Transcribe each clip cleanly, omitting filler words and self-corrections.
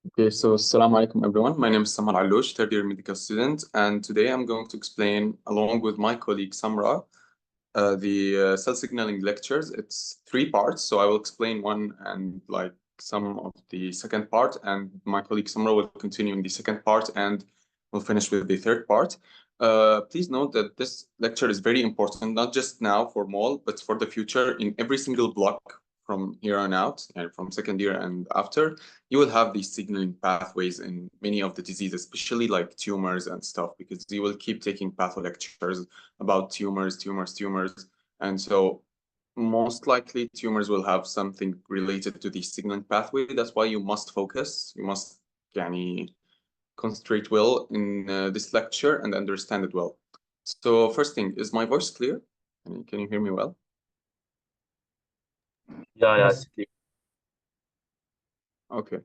Okay, so Assalamu alaikum everyone. My name is Samhar Alouch, third year medical student, and today I'm going to explain, along with my colleague Samra, the cell signaling lectures. It's three parts, so I will explain one and like some of the second part, and my colleague Samra will continue in the second part, and we'll finish with the third part. Please note that this lecture is very important, not just now for MOL, but for the future in every single block from here on out, and from second year and after. You will have these signaling pathways in many of the diseases, especially like tumors and stuff, because you will keep taking patho lectures about tumors. And so most likely tumors will have something related to the signaling pathway. That's why you must focus. You must يعني, concentrate well in this lecture and understand it well. So first thing, is my voice clear? Can you hear me well? Yeah, Yes. it's clear. Okay.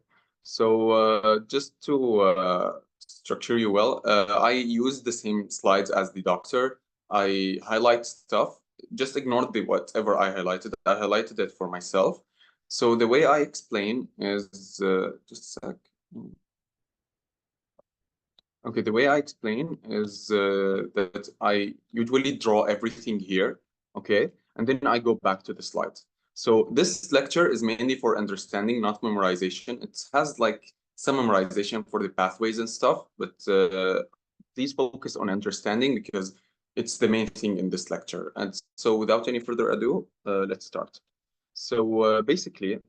So just to structure you well, I use the same slides as the doctor. I highlight stuff. Just ignore the whatever I highlighted. I highlighted it for myself. So the way I explain is just a sec. Okay, the way I explain is that I usually draw everything here, okay? And then I go back to the slides. So this lecture is mainly for understanding, not memorization. It has like some memorization for the pathways and stuff, but please focus on understanding because it's the main thing in this lecture. And so without any further ado, let's start. So basically,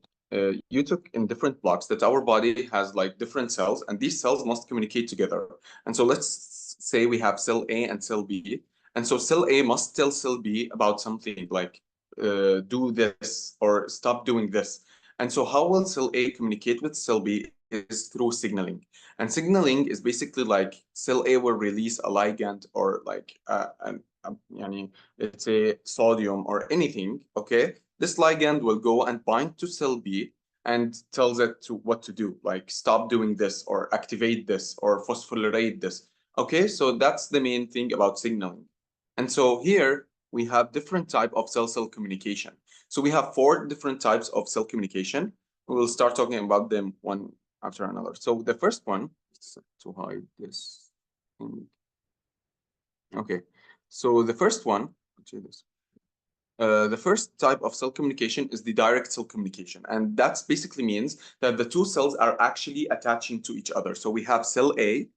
you took in different blocks that our body has like different cells, and these cells must communicate together. And so let's say we have cell A and cell B. And so cell A must tell cell B about something like do this or stop doing this. And so how will cell A communicate with cell B is through signaling. And signaling is basically like cell A will release a ligand or like يعني, it's a sodium or anything, okay? This ligand will go and bind to cell B and tells it to what to do, like stop doing this or activate this or phosphorylate this. Okay, so that's the main thing about signaling. And so here we have different type of cell-cell communication. So we have four different types of cell communication. We will start talking about them one after another. So the first one is to hide this thing. Okay, so the first one, which is this. The first type of cell communication is the direct cell communication. And that basically means that the two cells are actually attaching to each other. So we have cell A,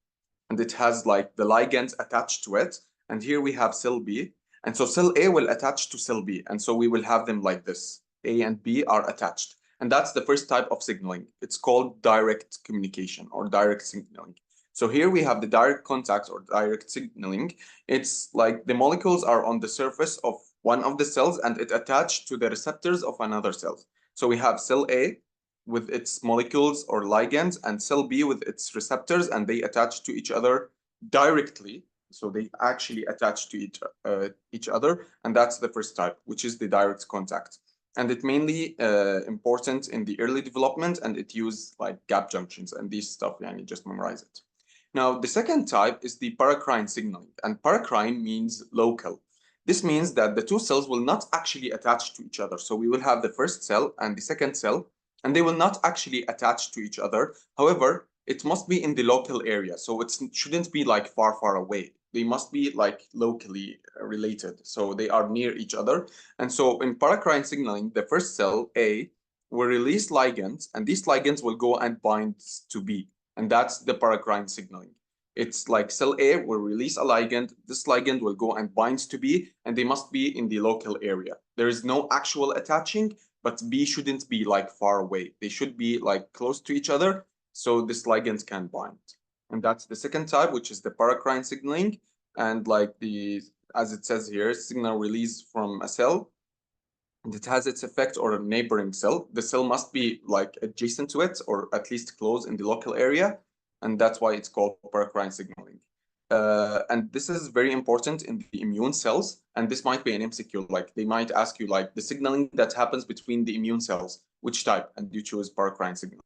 and it has like the ligands attached to it. And here we have cell B. And so cell A will attach to cell B. And so we will have them like this. A and B are attached. And that's the first type of signaling. It's called direct communication or direct signaling. So here we have the direct contact or direct signaling. It's like the molecules are on the surface of one of the cells and it attached to the receptors of another cell. So we have cell A with its molecules or ligands and cell B with its receptors, and they attach to each other directly. So they actually attach to each other. And that's the first type, which is the direct contact. And it mainly important in the early development, and it use like gap junctions and these stuff, and you just memorize it. Now, the second type is the paracrine signaling, and paracrine means local. This means that the two cells will not actually attach to each other. So we will have the first cell and the second cell, and they will not actually attach to each other. However, it must be in the local area. So it shouldn't be like far away. They must be like locally related. So they are near each other. And so in paracrine signaling, the first cell, A, will release ligands, and these ligands will go and bind to B. And that's the paracrine signaling. It's like cell A will release a ligand, this ligand will go and binds to B, and they must be in the local area. There is no actual attaching, but B shouldn't be like far away. They should be like close to each other, so this ligand can bind. And that's the second type, which is the paracrine signaling. And like as it says here, signal release from a cell, and it has its effect on a neighboring cell. The cell must be like adjacent to it or at least close in the local area. And that's why it's called paracrine signaling. And this is very important in the immune cells. And this might be an MCQ, like they might ask you like the signaling that happens between the immune cells, which type? And you choose paracrine signaling.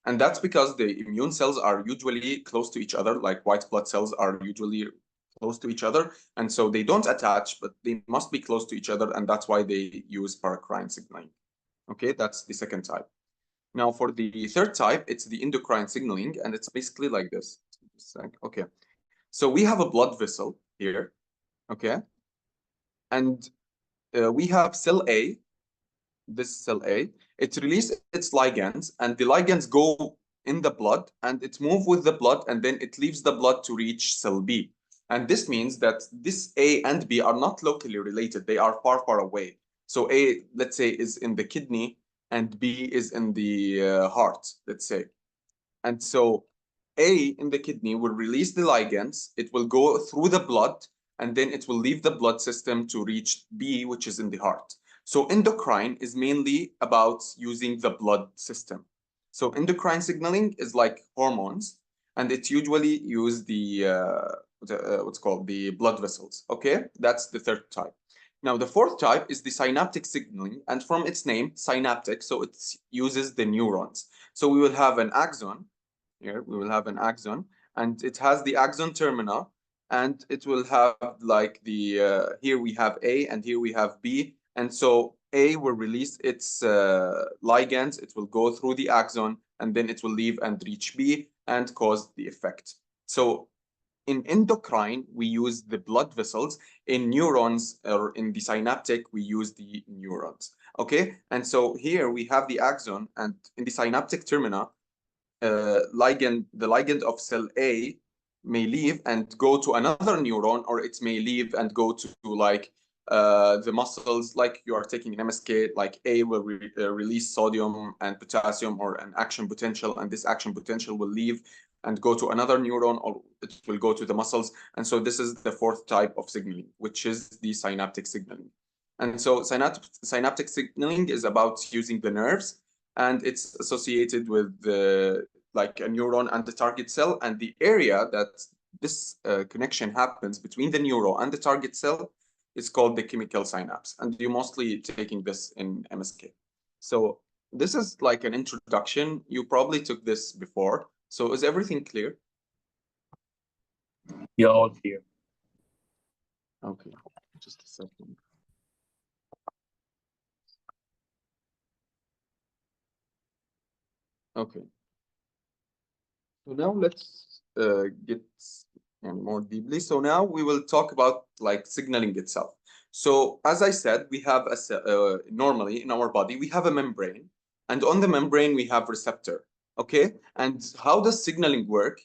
And that's because the immune cells are usually close to each other, like white blood cells are usually close to each other. And so they don't attach, but they must be close to each other. And that's why they use paracrine signaling. Okay, that's the second type. Now for the third type, it's the endocrine signaling, and it's basically like this. Okay, so we have a blood vessel here, okay? And we have cell A, this cell A, it releases its ligands, and the ligands go in the blood, and it moves with the blood, and then it leaves the blood to reach cell B. And this means that this A and B are not locally related. They are far, far away. So A, let's say, is in the kidney, and B is in the heart, let's say. And so A in the kidney will release the ligands, it will go through the blood, and then it will leave the blood system to reach B, which is in the heart. So endocrine is mainly about using the blood system. So endocrine signaling is like hormones, and it usually use what's called the blood vessels. Okay, that's the third type. Now the fourth type is the synaptic signaling, and from its name, synaptic, so it uses the neurons. So we will have an axon. Here we will have an axon, and it has the axon termina, and it will have like the here we have A and here we have B, and so A will release its ligands, it will go through the axon, and then it will leave and reach B and cause the effect. So in endocrine, we use the blood vessels. In neurons, or in the synaptic, we use the neurons. Okay, and so here we have the axon, and in the synaptic termina, the ligand of cell A may leave and go to another neuron, or it may leave and go to like the muscles, like you are taking an MSK, like A will release sodium and potassium, or an action potential, and this action potential will leave and go to another neuron, or it will go to the muscles. And so this is the fourth type of signaling, which is the synaptic signaling. And so synaptic signaling is about using the nerves, and it's associated with the like a neuron and the target cell, and the area that this connection happens between the neuron and the target cell is called the chemical synapse, and you're mostly taking this in MSK. So this is like an introduction. You probably took this before. So is everything clear? Yeah, all clear. Okay, just a second. Okay. So now let's get more deeply. So now we will talk about like signaling itself. So as I said, we have normally in our body, we have a membrane, and on the membrane we have receptor. Okay, and how does signaling work?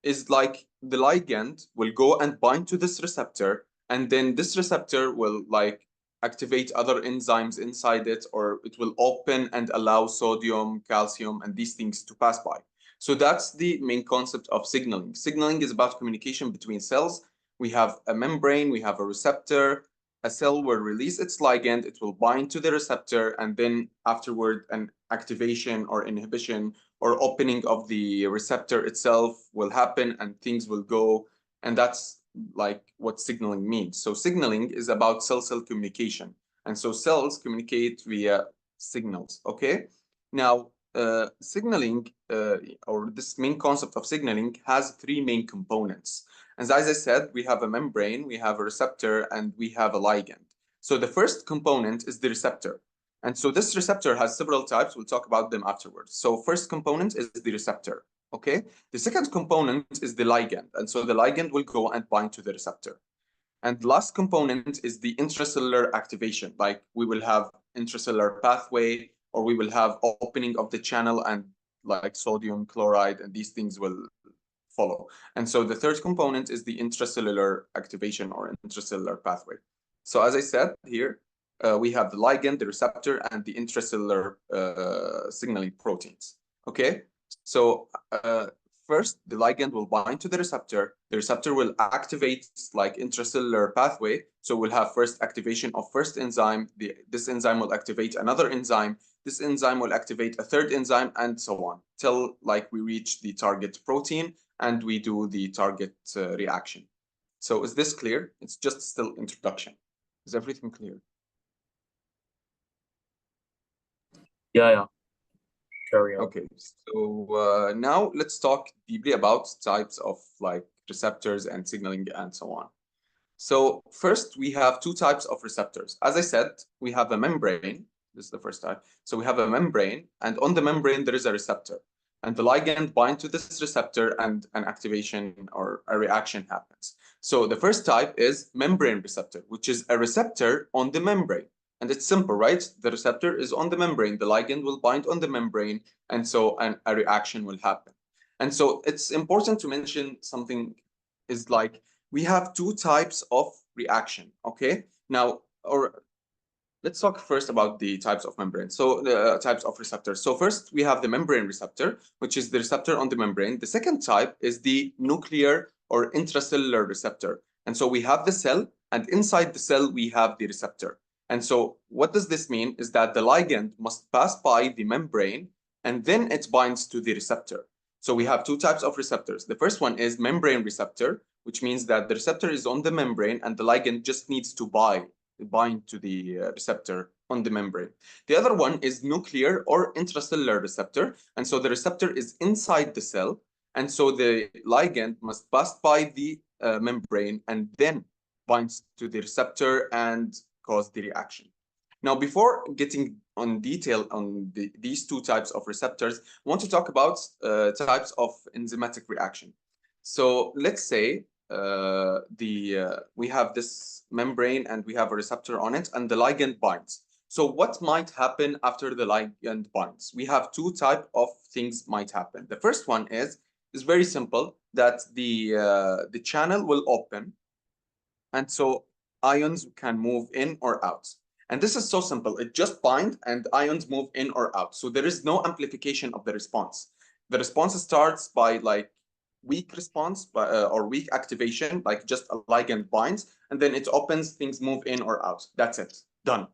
Is like the ligand will go and bind to this receptor, and then this receptor will like activate other enzymes inside it, or it will open and allow sodium, calcium, and these things to pass by. So that's the main concept of signaling. Signaling is about communication between cells. We have a membrane, we have a receptor. A cell will release its ligand, it will bind to the receptor, and then afterward, an activation or inhibition or opening of the receptor itself will happen, and things will go. And that's like what signaling means. So signaling is about cell-cell communication. And so cells communicate via signals, okay? Now, signaling, or this main concept of signaling, has three main components. And as I said, we have a membrane, we have a receptor, and we have a ligand. So the first component is the receptor. And so this receptor has several types. We'll talk about them afterwards. So first component is the receptor, okay? The second component is the ligand. And so the ligand will go and bind to the receptor. And the last component is the intracellular activation. Like we will have intracellular pathway, or we will have opening of the channel, and like sodium chloride, and these things will follow. And so the third component is the intracellular activation or intracellular pathway. So as I said here, we have the ligand, the receptor, and the intracellular signaling proteins. Okay, so first, the ligand will bind to the receptor. The receptor will activate like intracellular pathway. So we'll have first activation of first enzyme. This enzyme will activate another enzyme. This enzyme will activate a third enzyme, and so on, till like we reach the target protein and we do the target reaction. So is this clear? It's just still introduction. Is everything clear? Yeah. Carry on. Okay, so now let's talk deeply about types of like receptors and signaling and so on. So first, we have two types of receptors. As I said, we have a membrane, This is the first type. So we have a membrane, and on the membrane there is a receptor, and the ligand bind to this receptor, and an activation or a reaction happens. So the first type is membrane receptor, which is a receptor on the membrane. And it's simple, right? The receptor is on the membrane, the ligand will bind on the membrane, and so a reaction will happen. And so it's important to mention something is like we have two types of reaction, okay? Now, or let's talk first about the types of membrane. So the types of receptors. So first we have the membrane receptor, which is the receptor on the membrane. The second type is the nuclear or intracellular receptor. And so we have the cell, and inside the cell we have the receptor. And so what does this mean is that the ligand must pass by the membrane, and then it binds to the receptor. So we have two types of receptors. The first one is membrane receptor, which means that the receptor is on the membrane and the ligand just needs to bind to the receptor on the membrane. The other one is nuclear or intracellular receptor. And so the receptor is inside the cell. And so the ligand must pass by the membrane and then binds to the receptor and cause the reaction. Now, before getting on detail on these two types of receptors, I want to talk about types of enzymatic reaction. So let's say we have this membrane and we have a receptor on it, and the ligand binds. So what might happen after the ligand binds? We have two type of things might happen. The first one is very simple, that the channel will open, and so ions can move in or out. And this is so simple. It just binds and ions move in or out. So there is no amplification of the response. The response starts by like weak response or weak activation, like just a ligand binds, and then it opens, things move in or out. That's it, done.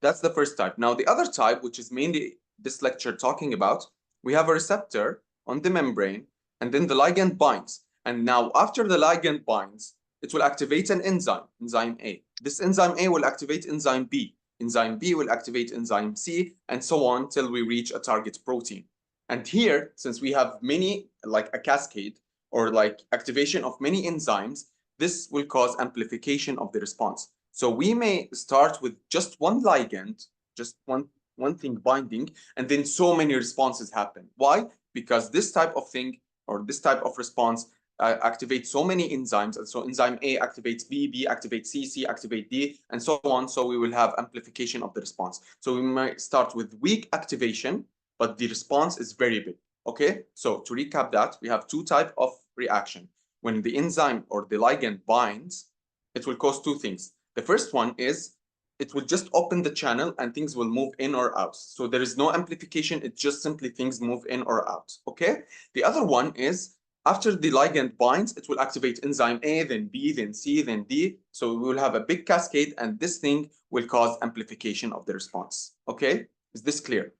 That's the first type. Now the other type, which is mainly this lecture talking about, we have a receptor on the membrane, and then the ligand binds. And now after the ligand binds, it will activate an enzyme, enzyme A. This enzyme A will activate enzyme B. Enzyme B will activate enzyme C, and so on till we reach a target protein. And here, since we have many, like a cascade, or like activation of many enzymes, this will cause amplification of the response. So we may start with just one ligand, just one thing binding, and then so many responses happen. Why? Because this type of thing or this type of response activates so many enzymes, and so enzyme A activates B, B activates C, C activates D, and so on. So we will have amplification of the response. So we might start with weak activation, but the response is very big. Okay, so to recap that, we have two types of reaction. When the enzyme or the ligand binds, it will cause two things. The first one is it will just open the channel and things will move in or out. So there is no amplification, it's just simply things move in or out. Okay, the other one is after the ligand binds, it will activate enzyme A, then B, then C, then D. So we will have a big cascade, and this thing will cause amplification of the response. Okay, is this clear?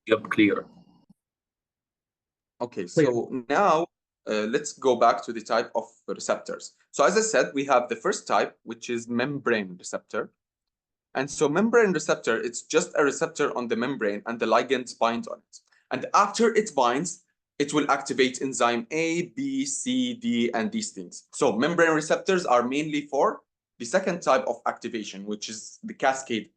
Yep, clear. Okay, so now let's go back to the type of receptors. So as I said, we have the first type, which is membrane receptor. And so membrane receptor, it's just a receptor on the membrane and the ligands bind on it. And after it binds, it will activate enzyme A, B, C, D, and these things. So membrane receptors are mainly for the second type of activation, which is the cascade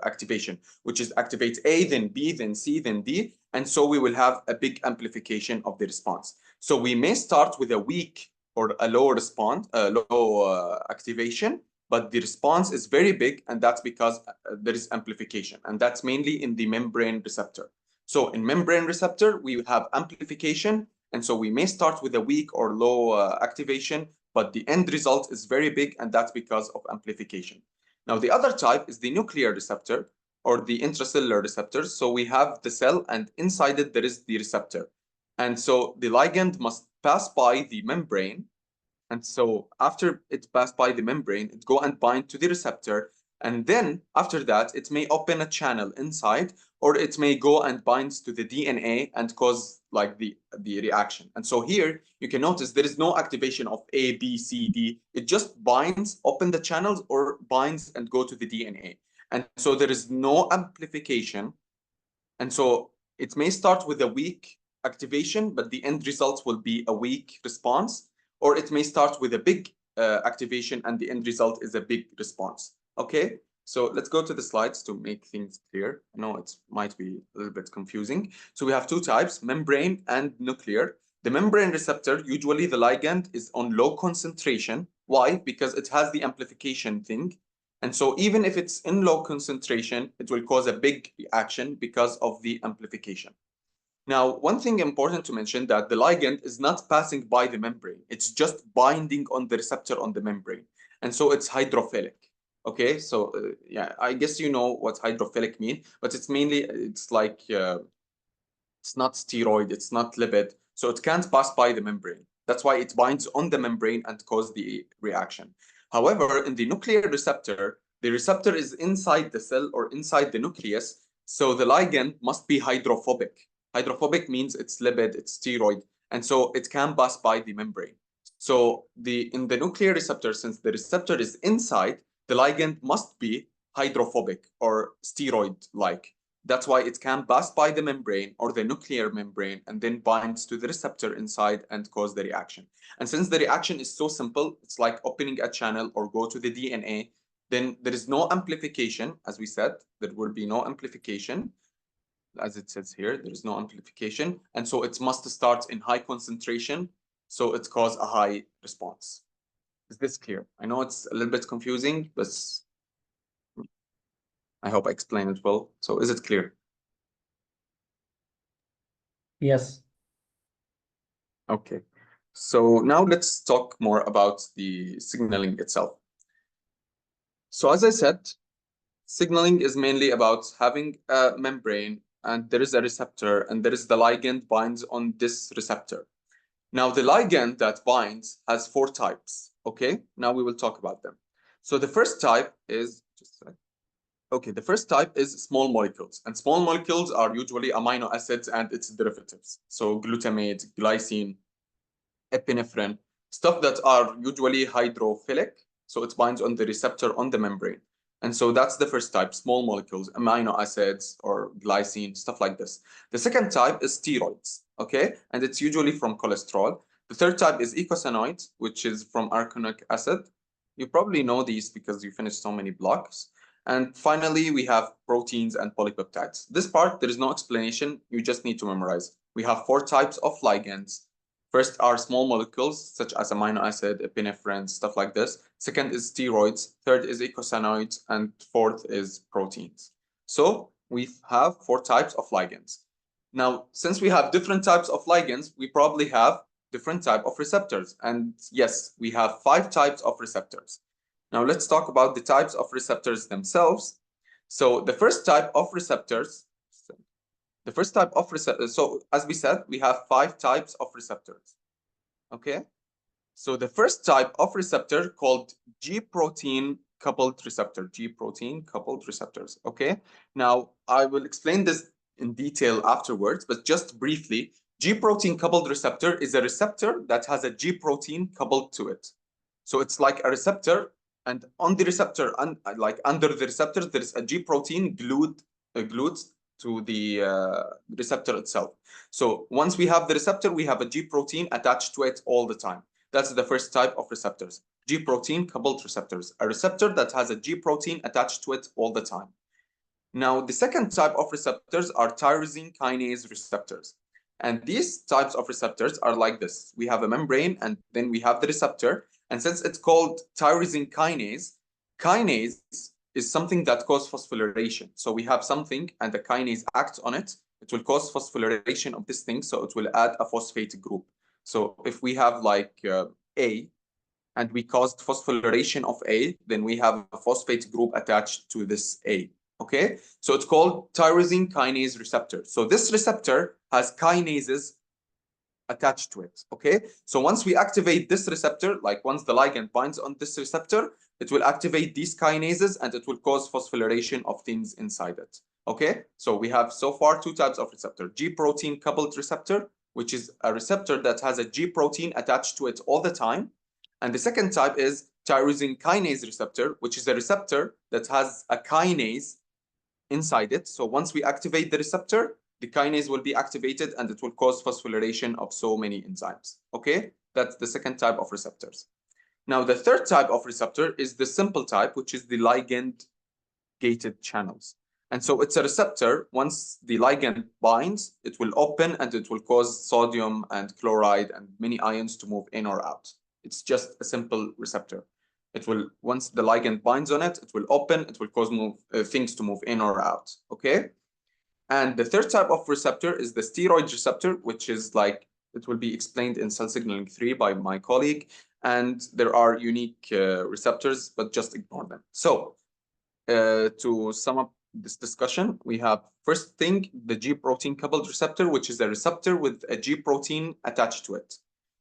activation, which is activate A, then B, then C, then D. And so we will have a big amplification of the response. So we may start with a weak or a low response, low activation, but the response is very big, and that's because there is amplification, and that's mainly in the membrane receptor. So in membrane receptor, we have amplification, and so we may start with a weak or low activation, but the end result is very big, and that's because of amplification. Now, the other type is the nuclear receptor or the intracellular receptors. So we have the cell, and inside it, there is the receptor. And so the ligand must pass by the membrane. And so after it passed by the membrane, it go and bind to the receptor. And then after that, it may open a channel inside, or it may go and bind to the DNA and cause like the reaction. And so here you can notice there is no activation of A, B, C, D. It just binds, open the channels, or binds and go to the DNA. And so there is no amplification. And so it may start with a weak activation, but the end result will be a weak response. Or it may start with a big activation, and the end result is a big response. Okay, so let's go to the slides to make things clear. I know it might be a little bit confusing. So we have two types, membrane and nuclear. The membrane receptor, usually the ligand is on low concentration. Why? Because it has the amplification thing. And so even if it's in low concentration, it will cause a big reaction because of the amplification. Now, one thing important to mention that the ligand is not passing by the membrane. It's just binding on the receptor on the membrane. And so it's hydrophilic. Okay, so yeah, I guess you know what hydrophilic mean, but it's mainly, it's like, it's not steroid, it's not lipid, so it can't pass by the membrane. That's why it binds on the membrane and cause the reaction. However, in the nuclear receptor, the receptor is inside the cell or inside the nucleus, so the ligand must be hydrophobic. Hydrophobic means it's lipid, it's steroid, and so it can pass by the membrane. So in the nuclear receptor, since the receptor is inside, the ligand must be hydrophobic or steroid-like. That's why it can pass by the membrane or the nuclear membrane and then binds to the receptor inside and cause the reaction. And since the reaction is so simple, it's like opening a channel or go to the DNA, then there is no amplification. As we said, there will be no amplification. As it says here, there is no amplification. And so it must start in high concentration. So it causes a high response. Is this clear? I know it's a little bit confusing, but I hope I explained it well. So is it clear? Yes. Okay. So now let's talk more about the signaling itself. So as I said, signaling is mainly about having a membrane and there is a receptor and there is the ligand binds on this receptor. Now the ligand that binds has 4 types. Okay, now we will talk about them. So the first type is, okay, the first type is small molecules, and small molecules are usually amino acids and its derivatives. So glutamate, glycine, epinephrine, stuff that are usually hydrophilic. So it binds on the receptor on the membrane. And so that's the first type, small molecules, amino acids or glycine, stuff like this. The second type is steroids, okay? And it's usually from cholesterol. The third type is eicosanoids, which is from arachidonic acid. You probably know these because you finished so many blocks. And finally, we have proteins and polypeptides. This part, there is no explanation. You just need to memorize. We have 4 types of ligands. First are small molecules, such as amino acid, epinephrine, stuff like this. Second is steroids. Third is eicosanoids. And fourth is proteins. So we have 4 types of ligands. Now, since we have different types of ligands, we probably have different type of receptors. And yes, we have 5 types of receptors. Now let's talk about the types of receptors themselves. So the first type of receptors, so as we said, we have 5 types of receptors. Okay, so the first type of receptor called G protein coupled receptor, G protein coupled receptors. Okay, now I will explain this in detail afterwards, but just briefly, G protein coupled receptor is a receptor that has a G protein coupled to it. So it's like a receptor, and on the receptor, like under the receptor, there is a G protein glued to the receptor itself. So once we have the receptor, we have a G protein attached to it all the time. That's the first type of receptors, G protein coupled receptors, a receptor that has a G protein attached to it all the time. Now, the second type of receptors are tyrosine kinase receptors. And these types of receptors are like this. We have a membrane and then we have the receptor. And since it's called tyrosine kinase, kinase is something that causes phosphorylation. So we have something and the kinase acts on it. It will cause phosphorylation of this thing. So it will add a phosphate group. So if we have like A and we caused phosphorylation of A, then we have a phosphate group attached to this A. Okay, so it's called tyrosine kinase receptor. So this receptor has kinases attached to it. Okay, so once we activate this receptor, like once the ligand binds on this receptor, it will activate these kinases and it will cause phosphorylation of things inside it. Okay, so we have so far 2 types of receptor, G protein coupled receptor, which is a receptor that has a G protein attached to it all the time. And the second type is tyrosine kinase receptor, which is a receptor that has a kinase inside it. So once we activate the receptor, the kinase will be activated and it will cause phosphorylation of so many enzymes. Okay, that's the second type of receptors. Now, the third type of receptor is the simple type, which is the ligand-gated channels. And so it's a receptor. Once the ligand binds, it will open and it will cause sodium and chloride and many ions to move in or out. It's just a simple receptor. It will, once the ligand binds on it, it will open, it will cause things to move in or out, okay? And the third type of receptor is the steroid receptor, which is like, it will be explained in cell signaling 3 by my colleague. And there are unique receptors, but just ignore them. So to sum up this discussion, we have first thing, the G protein coupled receptor, which is a receptor with a G protein attached to it.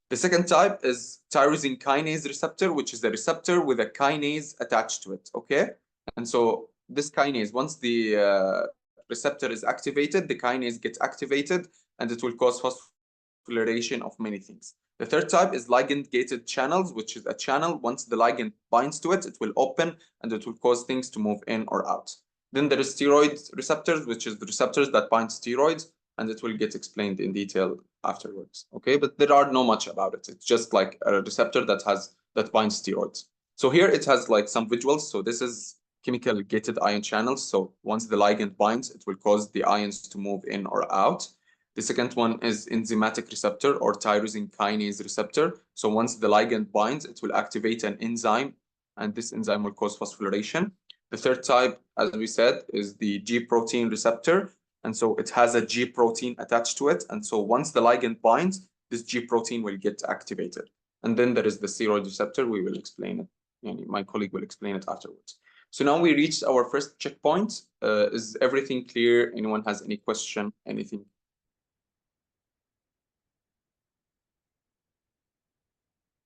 The second type is tyrosine kinase receptor, which is a receptor with a kinase attached to it, okay? And so this kinase, once the receptor is activated, the kinase gets activated, and it will cause phosphorylation of many things. The third type is ligand-gated channels, which is a channel. Once the ligand binds to it, it will open, and it will cause things to move in or out. Then there is steroid receptors, which is the receptors that bind steroids, and it will get explained in detail afterwards, okay? But there are no much about it. It's just like a receptor that binds steroids. So here it has like some visuals. So this is chemical gated ion channels. So once the ligand binds, it will cause the ions to move in or out. The second one is enzymatic receptor or tyrosine kinase receptor. So once the ligand binds, it will activate an enzyme, and this enzyme will cause phosphorylation. The third type, as we said, is the G protein receptor. And so it has a G protein attached to it. And so once the ligand binds, this G protein will get activated. And then there is the steroid receptor. We will explain it. My colleague will explain it afterwards. So now we reached our first checkpoint. Is everything clear? Anyone has any question? Anything?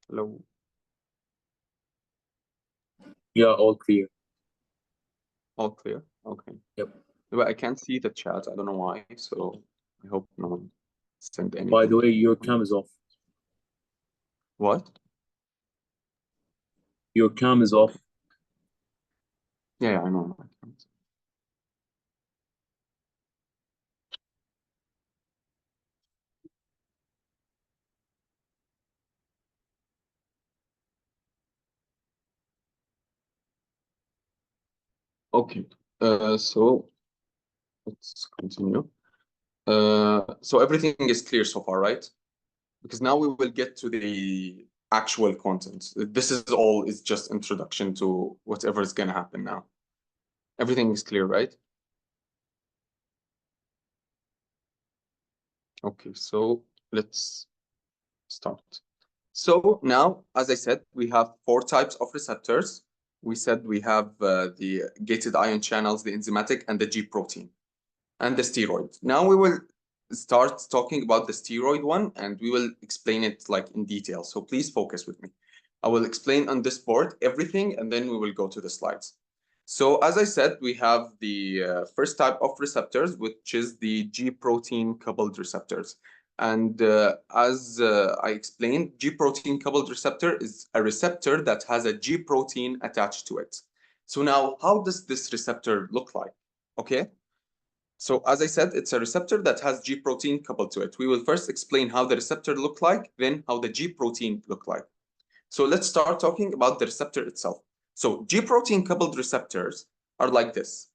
Hello? Yeah, all clear. All clear? Okay. Yep. But I can't see the chat. I don't know why. So I hope no one sent anything. By the way, your cam is off. What? Your cam is off. Yeah, I know. I can't. Okay. So let's continue. So everything is clear so far, right? Because now we will get to the actual content. This is all is just introduction to whatever is going to happen now. Everything is clear, right? Okay, so let's start. So now, as I said, we have 4 types of receptors. We said we have the gated ion channels, the enzymatic, and the G protein, and the steroid. Now we will start talking about the steroid one, and we will explain it like in detail. So please focus with me. I will explain on this board everything, and then we will go to the slides. So as I said, we have the first type of receptors, which is the G protein coupled receptors. And as I explained, G protein coupled receptor is a receptor that has a G protein attached to it. So now, how does this receptor look like? Okay. So as I said, it's a receptor that has G protein coupled to it. We will first explain how the receptor look like, then how the G protein look like. So let's start talking about the receptor itself. So G protein coupled receptors are like this.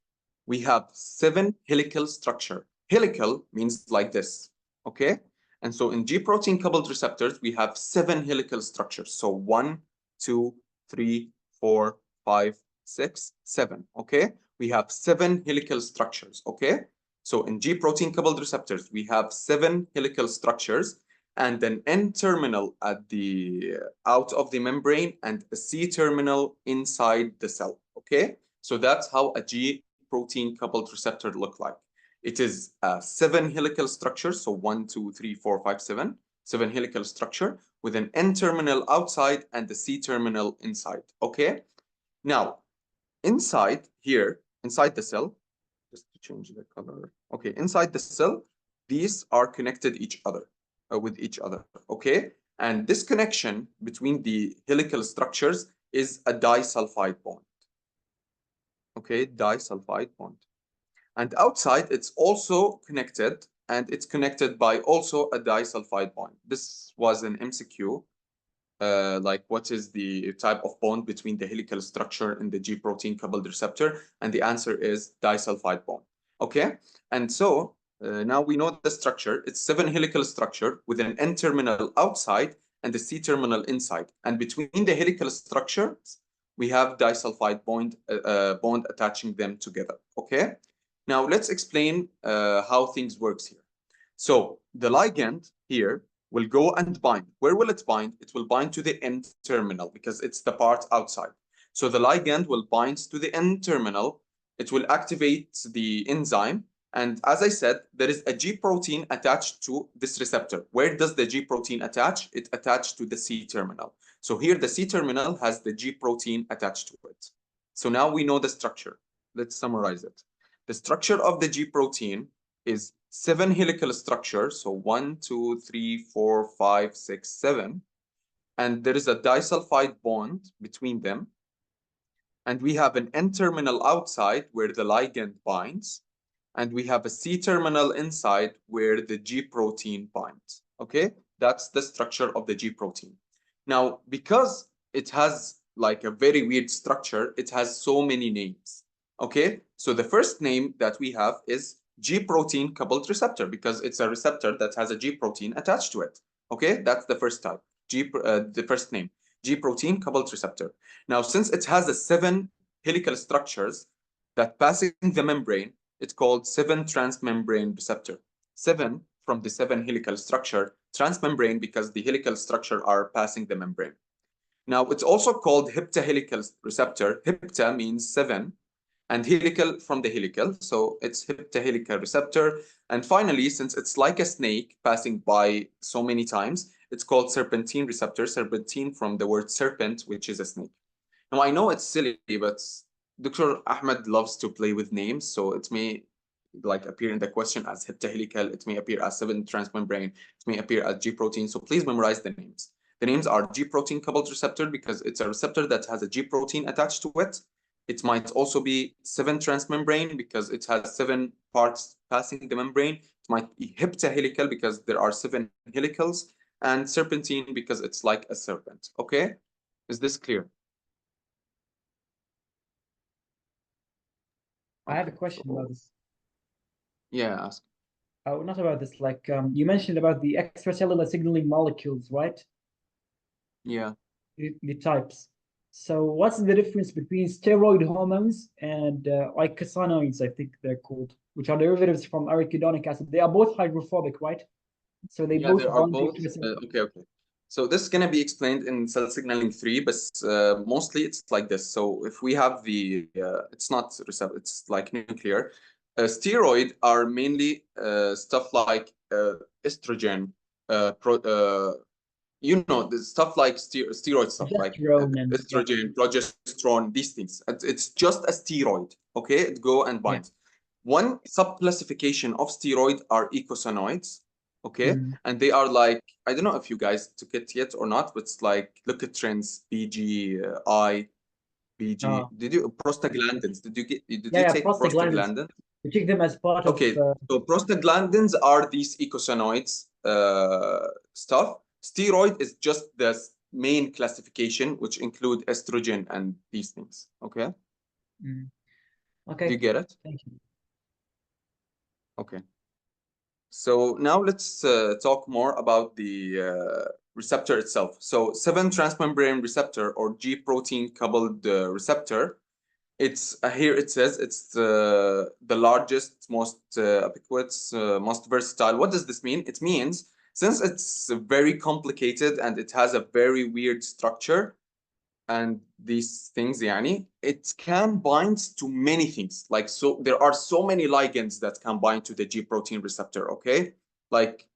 We have 7 helical structure. Helical means like this, okay? And so in G protein coupled receptors, we have 7 helical structures. So 1, 2, 3, 4, 5, 6, 7, okay? We have 7 helical structures, okay? So in G protein coupled receptors, we have 7 helical structures and an N terminal at the out of the membrane and a C terminal inside the cell, okay? So that's how a G protein coupled receptor look like. It is a 7 helical structure, so 1, 2, 3, 4, 5, 7, 7 helical structure with an N terminal outside and the C terminal inside, okay? Now, inside here, inside the cell, just to change the color. Okay, inside the cell, these are connected with each other, okay? And this connection between the helical structures is a disulfide bond. Okay, disulfide bond. And outside, it's also connected, and it's connected by also a disulfide bond. This was an MCQ. like what is the type of bond between the helical structure and the G protein coupled receptor? And the answer is disulfide bond. Okay, and so now we know the structure. It's 7 helical structure with an N terminal outside and the C terminal inside. And between the helical structures, we have disulfide bond attaching them together. Okay, now let's explain how things works here. So the ligand here will go and bind. Where will it bind? It will bind to the N terminal because it's the part outside. So the ligand will bind to the N terminal. It will activate the enzyme. And as I said, there is a G protein attached to this receptor. Where does the G protein attach? It attached to the C terminal. So here the C terminal has the G protein attached to it. So now we know the structure. Let's summarize it. The structure of the G protein is 7 helical structures. So 1, 2, 3, 4, 5, 6, 7. And there is a disulfide bond between them. And we have an N terminal outside where the ligand binds. And we have a C terminal inside where the G protein binds. Okay, that's the structure of the G protein. Now, because it has like a very weird structure, it has so many names. Okay, so the first name that we have is G protein coupled receptor because it's a receptor that has a G protein attached to it. Okay, that's the first type. The first name, G protein coupled receptor. Now, since it has a 7 helical structures that passing the membrane, it's called 7 transmembrane receptor. 7 from the 7 helical structure, transmembrane because the helical structure are passing the membrane. Now, it's also called heptahelical receptor. Hepta means 7, and helical from the helical. So it's heptahelical receptor. And finally, since it's like a snake passing by so many times, it's called serpentine receptor. Serpentine from the word serpent, which is a snake. Now, I know it's silly, but Dr. Ahmed loves to play with names, so it may like appear in the question as heptahelical, it may appear as 7 transmembrane, it may appear as G protein. So please memorize the names. The names are G protein coupled receptor because it's a receptor that has a G protein attached to it. It might also be 7 transmembrane because it has 7 parts passing the membrane. It might be heptahelical because there are 7 helicals, and serpentine because it's like a serpent. Okay, is this clear? I have a question about this. Yeah, ask. Oh, not about this. Like you mentioned about the extracellular signaling molecules, right? Yeah. The types. So what's the difference between steroid hormones and icosanoids, I think they're called, which are derivatives from arachidonic acid? They are both hydrophobic, right? So they Yeah, both they are bind to both. Okay. So this is going to be explained in cell signaling 3, but mostly it's like this. So if we have the, it's not receptor, it's like nuclear. Steroid are mainly stuff like estrogen, you know, the stuff like steroid stuff like progesterone and estrogen, progesterone, these things. It's just a steroid. Okay, it go and binds. One sub-classification of steroid are eicosanoids. Okay, and they are like, I don't know if you guys took it yet or not, but it's like look at trends, BGI, BG. Did you prostaglandins? Did you take prostaglandins? We take them as part Okay, so prostaglandins are these eicosanoids stuff. Steroid is just the main classification, which include estrogen and these things. Okay. Okay. Do you get it? Thank you. Okay. So now let's talk more about the receptor itself. So 7 transmembrane receptor or G protein coupled receptor. It's here it says it's the largest, most ubiquitous, most versatile. What does this mean? It means since it's very complicated and it has a very weird structure and these things, yani, it can bind to many things. Like, so there are so many ligands that can bind to the G protein receptor, okay? Like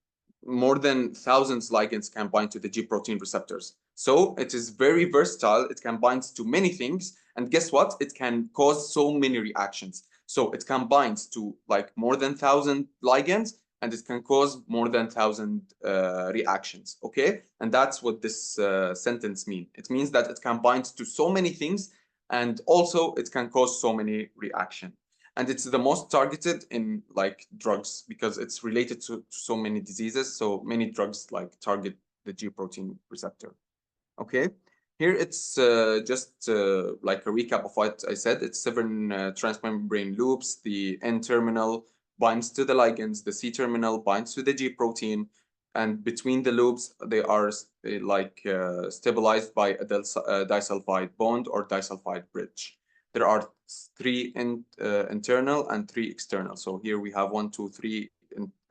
more than thousands ligands can bind to the G protein receptors. So it is very versatile. It can bind to many things. And guess what? It can cause so many reactions. So it can bind to like more than 1,000 ligands, and it can cause more than 1,000 reactions, okay? And that's what this sentence means. It means that it can bind to so many things, and also it can cause so many reactions. And it's the most targeted in like drugs because it's related to so many diseases. So many drugs like target the G protein receptor. Okay, here it's just like a recap of what I said. It's 7 transmembrane loops. The N terminal binds to the ligands, the C terminal binds to the G protein, and between the loops they are stabilized by a disulfide bond or disulfide bridge. There are 3 internal and 3 external. So here we have 1, 2, 3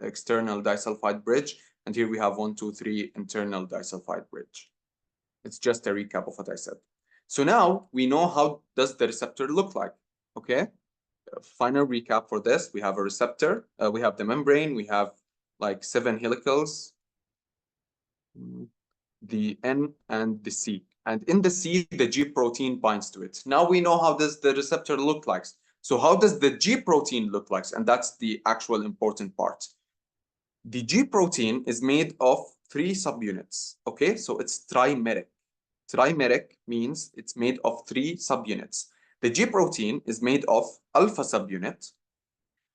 external disulfide bridge, and here we have 1, 2, 3 internal disulfide bridge. It's just a recap of what I said. So now we know how does the receptor look like, okay? Final recap for this, we have a receptor, we have the membrane, we have like 7 helicals, the N and the C. And in the C, the G protein binds to it. Now we know how does the receptor look like. So how does the G protein look like? And that's the actual important part. The G protein is made of 3 subunits, okay? So it's trimeric. Trimeric means it's made of 3 subunits. The G protein is made of alpha subunit,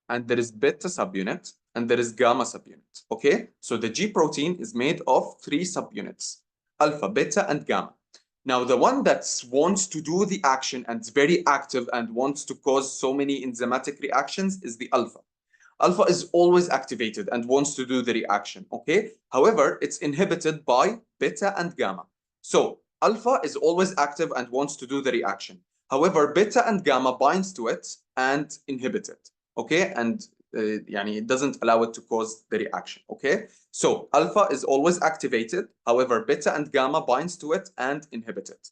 and there is beta subunit, and there is gamma subunit, okay? So the G protein is made of 3 subunits, alpha, beta, and gamma. Now, the one that wants to do the action and is very active and wants to cause so many enzymatic reactions is the alpha. Alpha is always activated and wants to do the reaction, okay? However, it's inhibited by beta and gamma. So alpha is always active and wants to do the reaction. However, beta and gamma binds to it and inhibit it, okay? And it doesn't allow it to cause the reaction, okay? So alpha is always activated. However, beta and gamma binds to it and inhibit it,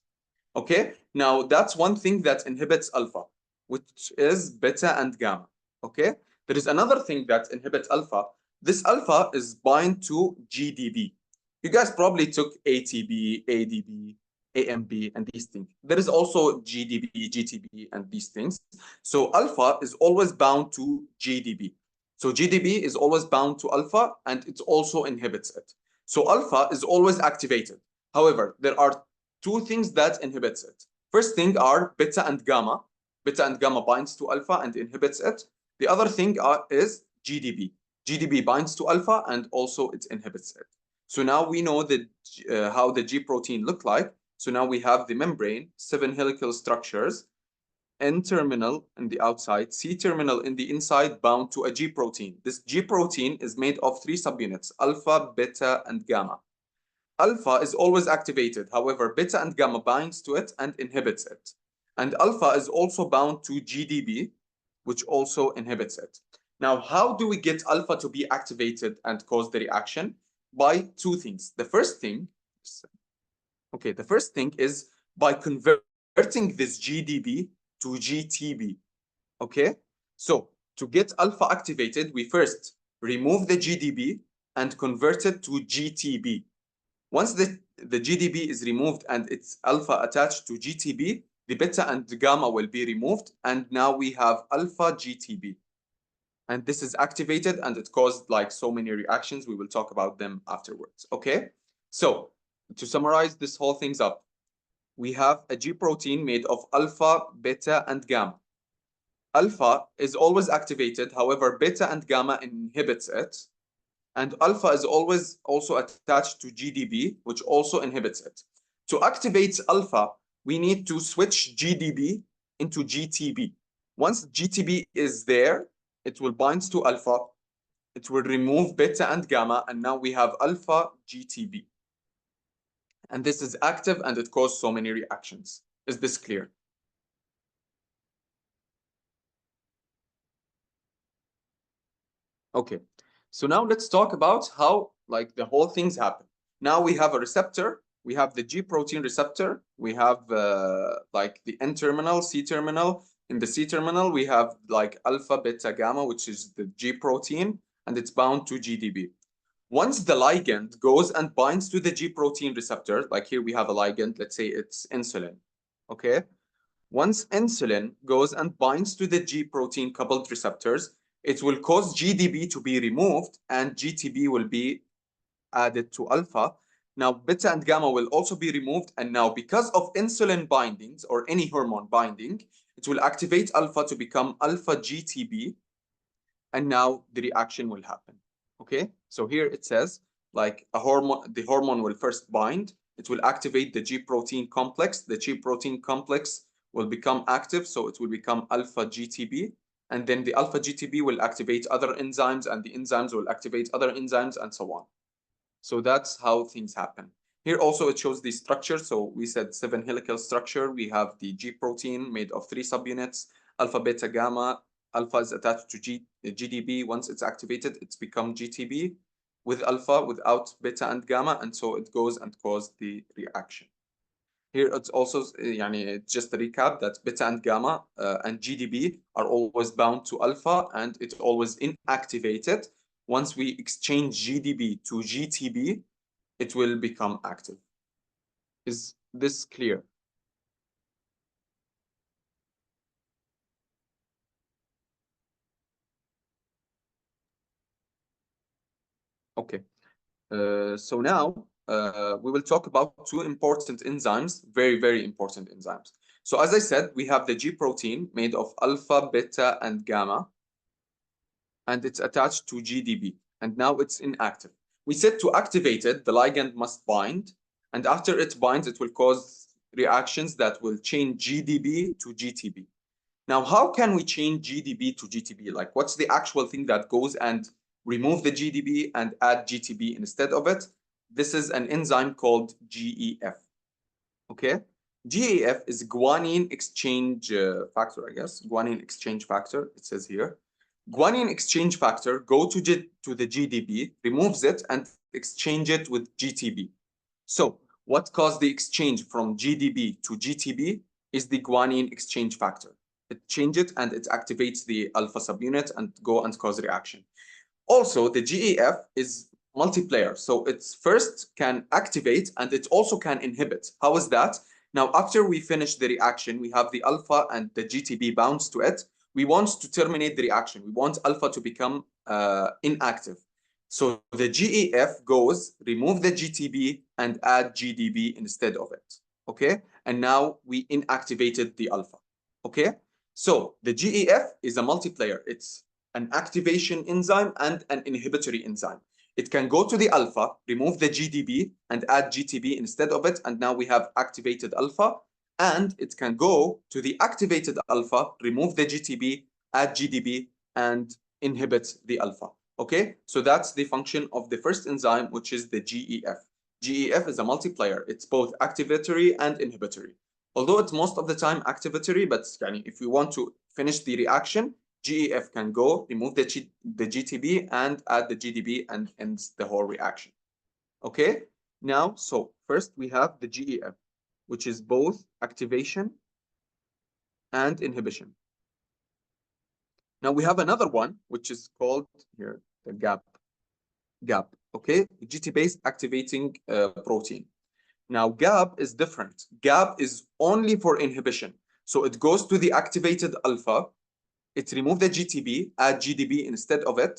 okay? Now, that's one thing that inhibits alpha, which is beta and gamma, okay? There is another thing that inhibits alpha. This alpha is bind to GDB. You guys probably took ATB, ADB, AMB, and these things. There is also GDB, GTB, and these things. So alpha is always bound to GDB. So GDB is always bound to alpha, and it also inhibits it. So alpha is always activated. However, there are 2 things that inhibits it. First thing are beta and gamma. Beta and gamma binds to alpha and inhibits it. The other thing is GDB. GDB binds to alpha and also it inhibits it. So now we know that how the G protein look like. So now we have the membrane, 7 helical structures, N terminal in the outside, C terminal in the inside, bound to a G protein. This G protein is made of 3 subunits, alpha, beta, and gamma. Alpha is always activated. However, beta and gamma binds to it and inhibits it. And alpha is also bound to GDB, which also inhibits it. Now, how do we get alpha to be activated and cause the reaction? By 2 things. The first thing is by converting this GDB to GTB, okay? So to get alpha activated, we first remove the GDB and convert it to GTB. Once the GDB is removed and its alpha attached to GTB, the beta and the gamma will be removed, and now we have alpha GTB. And this is activated and it caused like so many reactions. We will talk about them afterwards, okay? So to summarize this whole things up, we have a G protein made of alpha, beta, and gamma. Alpha is always activated, however, beta and gamma inhibits it. And alpha is always also attached to GDB, which also inhibits it. To activate alpha, we need to switch GDB into GTB. Once GTB is there, it will bind to alpha, it will remove beta and gamma, and now we have alpha GTB. And this is active and it causes so many reactions. Is this clear? Okay, so now let's talk about how like the whole things happen. Now we have a receptor, we have the G protein receptor, we have like the N terminal, C terminal. In the C terminal, we have like alpha, beta, gamma, which is the G protein, and it's bound to GDB. Once the ligand goes and binds to the G protein receptor, like here we have a ligand, let's say it's insulin, okay? Once insulin goes and binds to the G protein coupled receptors, it will cause GDB to be removed and GTB will be added to alpha. Now, beta and gamma will also be removed. And now, because of insulin bindings or any hormone binding, it will activate alpha to become alpha GTB. And now the reaction will happen. Okay, so here it says like the hormone will first bind, it will activate the G protein complex. The G protein complex will become active, so it will become alpha GTP. And then the alpha GTP will activate other enzymes, and the enzymes will activate other enzymes, and so on. So that's how things happen. Here also it shows the structure. So we said 7 helical structure. We have the G protein made of 3 subunits, alpha, beta, gamma. Alpha is attached to GDB. Once it's activated, it's become GTB with alpha, without beta and gamma, and so it goes and causes the reaction. Here it's also, just a recap that beta and gamma and GDB are always bound to alpha, and it's always inactivated. Once we exchange GDB to GTB, it will become active. Is this clear? Okay. So now we will talk about 2 important enzymes, very, very important enzymes. So as I said, we have the G protein made of alpha, beta, and gamma, and it's attached to GDB, and now it's inactive. We said to activate it, the ligand must bind, and after it binds, it will cause reactions that will change GDB to GTB. Now, how can we change GDB to GTB? Like, what's the actual thing that goes and remove the GDB and add GTB instead of it? This is an enzyme called GEF. Okay? GEF is guanine exchange factor, I guess. Guanine exchange factor, it says here. Guanine exchange factor go to the GDB, removes it, and exchange it with GTB. So what caused the exchange from GDB to GTB is the guanine exchange factor. It changes it and it activates the alpha subunit and go and cause reaction. Also, the GEF is multiplayer. So it's first can activate and it also can inhibit. How is that? Now, after we finish the reaction, we have the alpha and the GTB bounds to it. We want to terminate the reaction. We want alpha to become inactive. So the GEF goes, remove the GTB and add GDB instead of it. Okay? And now we inactivated the alpha. Okay? So the GEF is a multiplayer. It's an activation enzyme and an inhibitory enzyme. It can go to the alpha, remove the GDB, and add GTB instead of it, and now we have activated alpha. And it can go to the activated alpha, remove the GTB, add GDB, and inhibit the alpha. Okay, so that's the function of the first enzyme, which is the GEF. GEF is a multiplayer. It's both activatory and inhibitory. Although it's most of the time activatory, but if we want to finish the reaction, GEF can go, remove the GTB and add the GDB and ends the whole reaction. Okay, now, so first we have the GEF, which is both activation and inhibition. Now we have another one, which is called here, the GAP, okay, GT-based activating protein. Now GAP is different. GAP is only for inhibition. So it goes to the activated alpha, it removes the GTB, add GDB instead of it,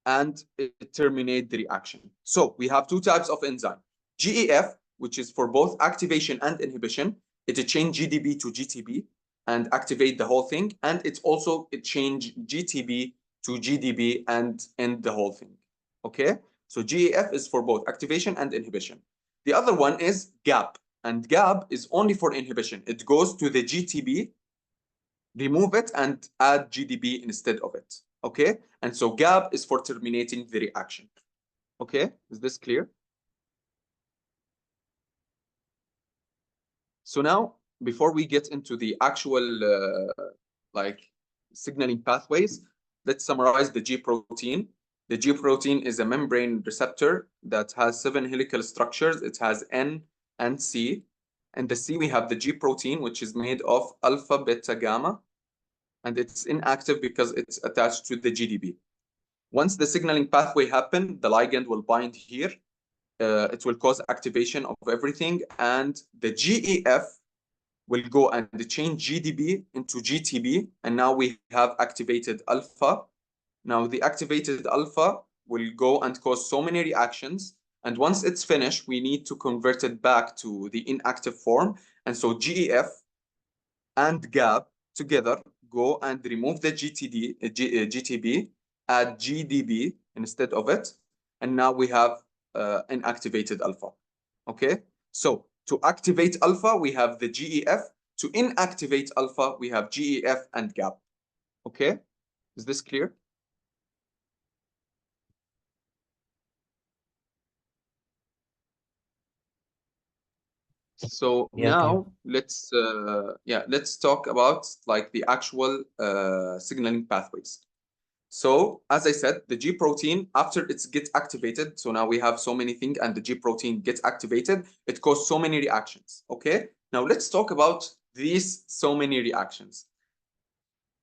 and it terminates the reaction. So we have 2 types of enzyme. GEF, which is for both activation and inhibition, it changes GDB to GTB and activate the whole thing, and it change GTB to GDB and end the whole thing. Okay, so GEF is for both activation and inhibition. The other one is GAP, and GAP is only for inhibition. It goes to the GTB, remove it, and add GDB instead of it. Okay, and so GAP is for terminating the reaction. Okay, is this clear? So now, before we get into the actual signaling pathways, let's summarize the G protein. The G protein is a membrane receptor that has 7 helical structures. It has N and C. And the C, we have the G protein, which is made of alpha, beta, gamma. And it's inactive because it's attached to the GDB. Once the signaling pathway happens, the ligand will bind here. It will cause activation of everything. And the GEF will go and change GDB into GTB. And now we have activated alpha. Now the activated alpha will go and cause so many reactions. And once it's finished, we need to convert it back to the inactive form. And so GEF and GAP together go and remove the GTB, add GDB instead of it. And now we have inactivated alpha. Okay, so to activate alpha, we have the GEF. To inactivate alpha, we have GEF and gap. Okay, is this clear? So Yeah, now let's talk about like the actual signaling pathways. So as I said, the G protein, after it gets activated, so now we have so many things and the G protein gets activated, it causes so many reactions. Okay, now let's talk about these so many reactions.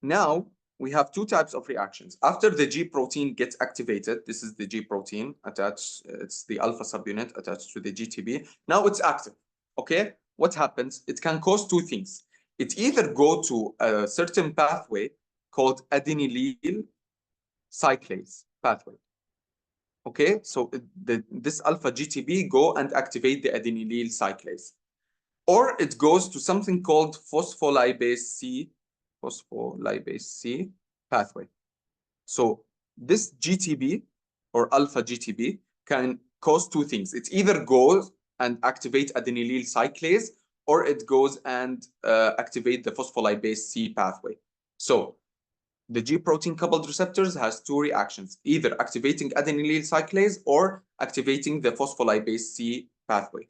Now we have two types of reactions. After the G protein gets activated, this is the G protein attached, it's the alpha subunit attached to the GTP. Now it's active. Okay, what happens? It can cause two things. It either go to a certain pathway called adenylyl cyclase pathway. Okay, so this alpha GTP go and activate the adenylyl cyclase. Or it goes to something called phospholipase C pathway. So this GTP or alpha GTP can cause two things. It either goes and activate adenylyl cyclase, or it goes and activate the phospholipase C pathway. So the G protein coupled receptors has two reactions, either activating adenylyl cyclase or activating the phospholipase C pathway.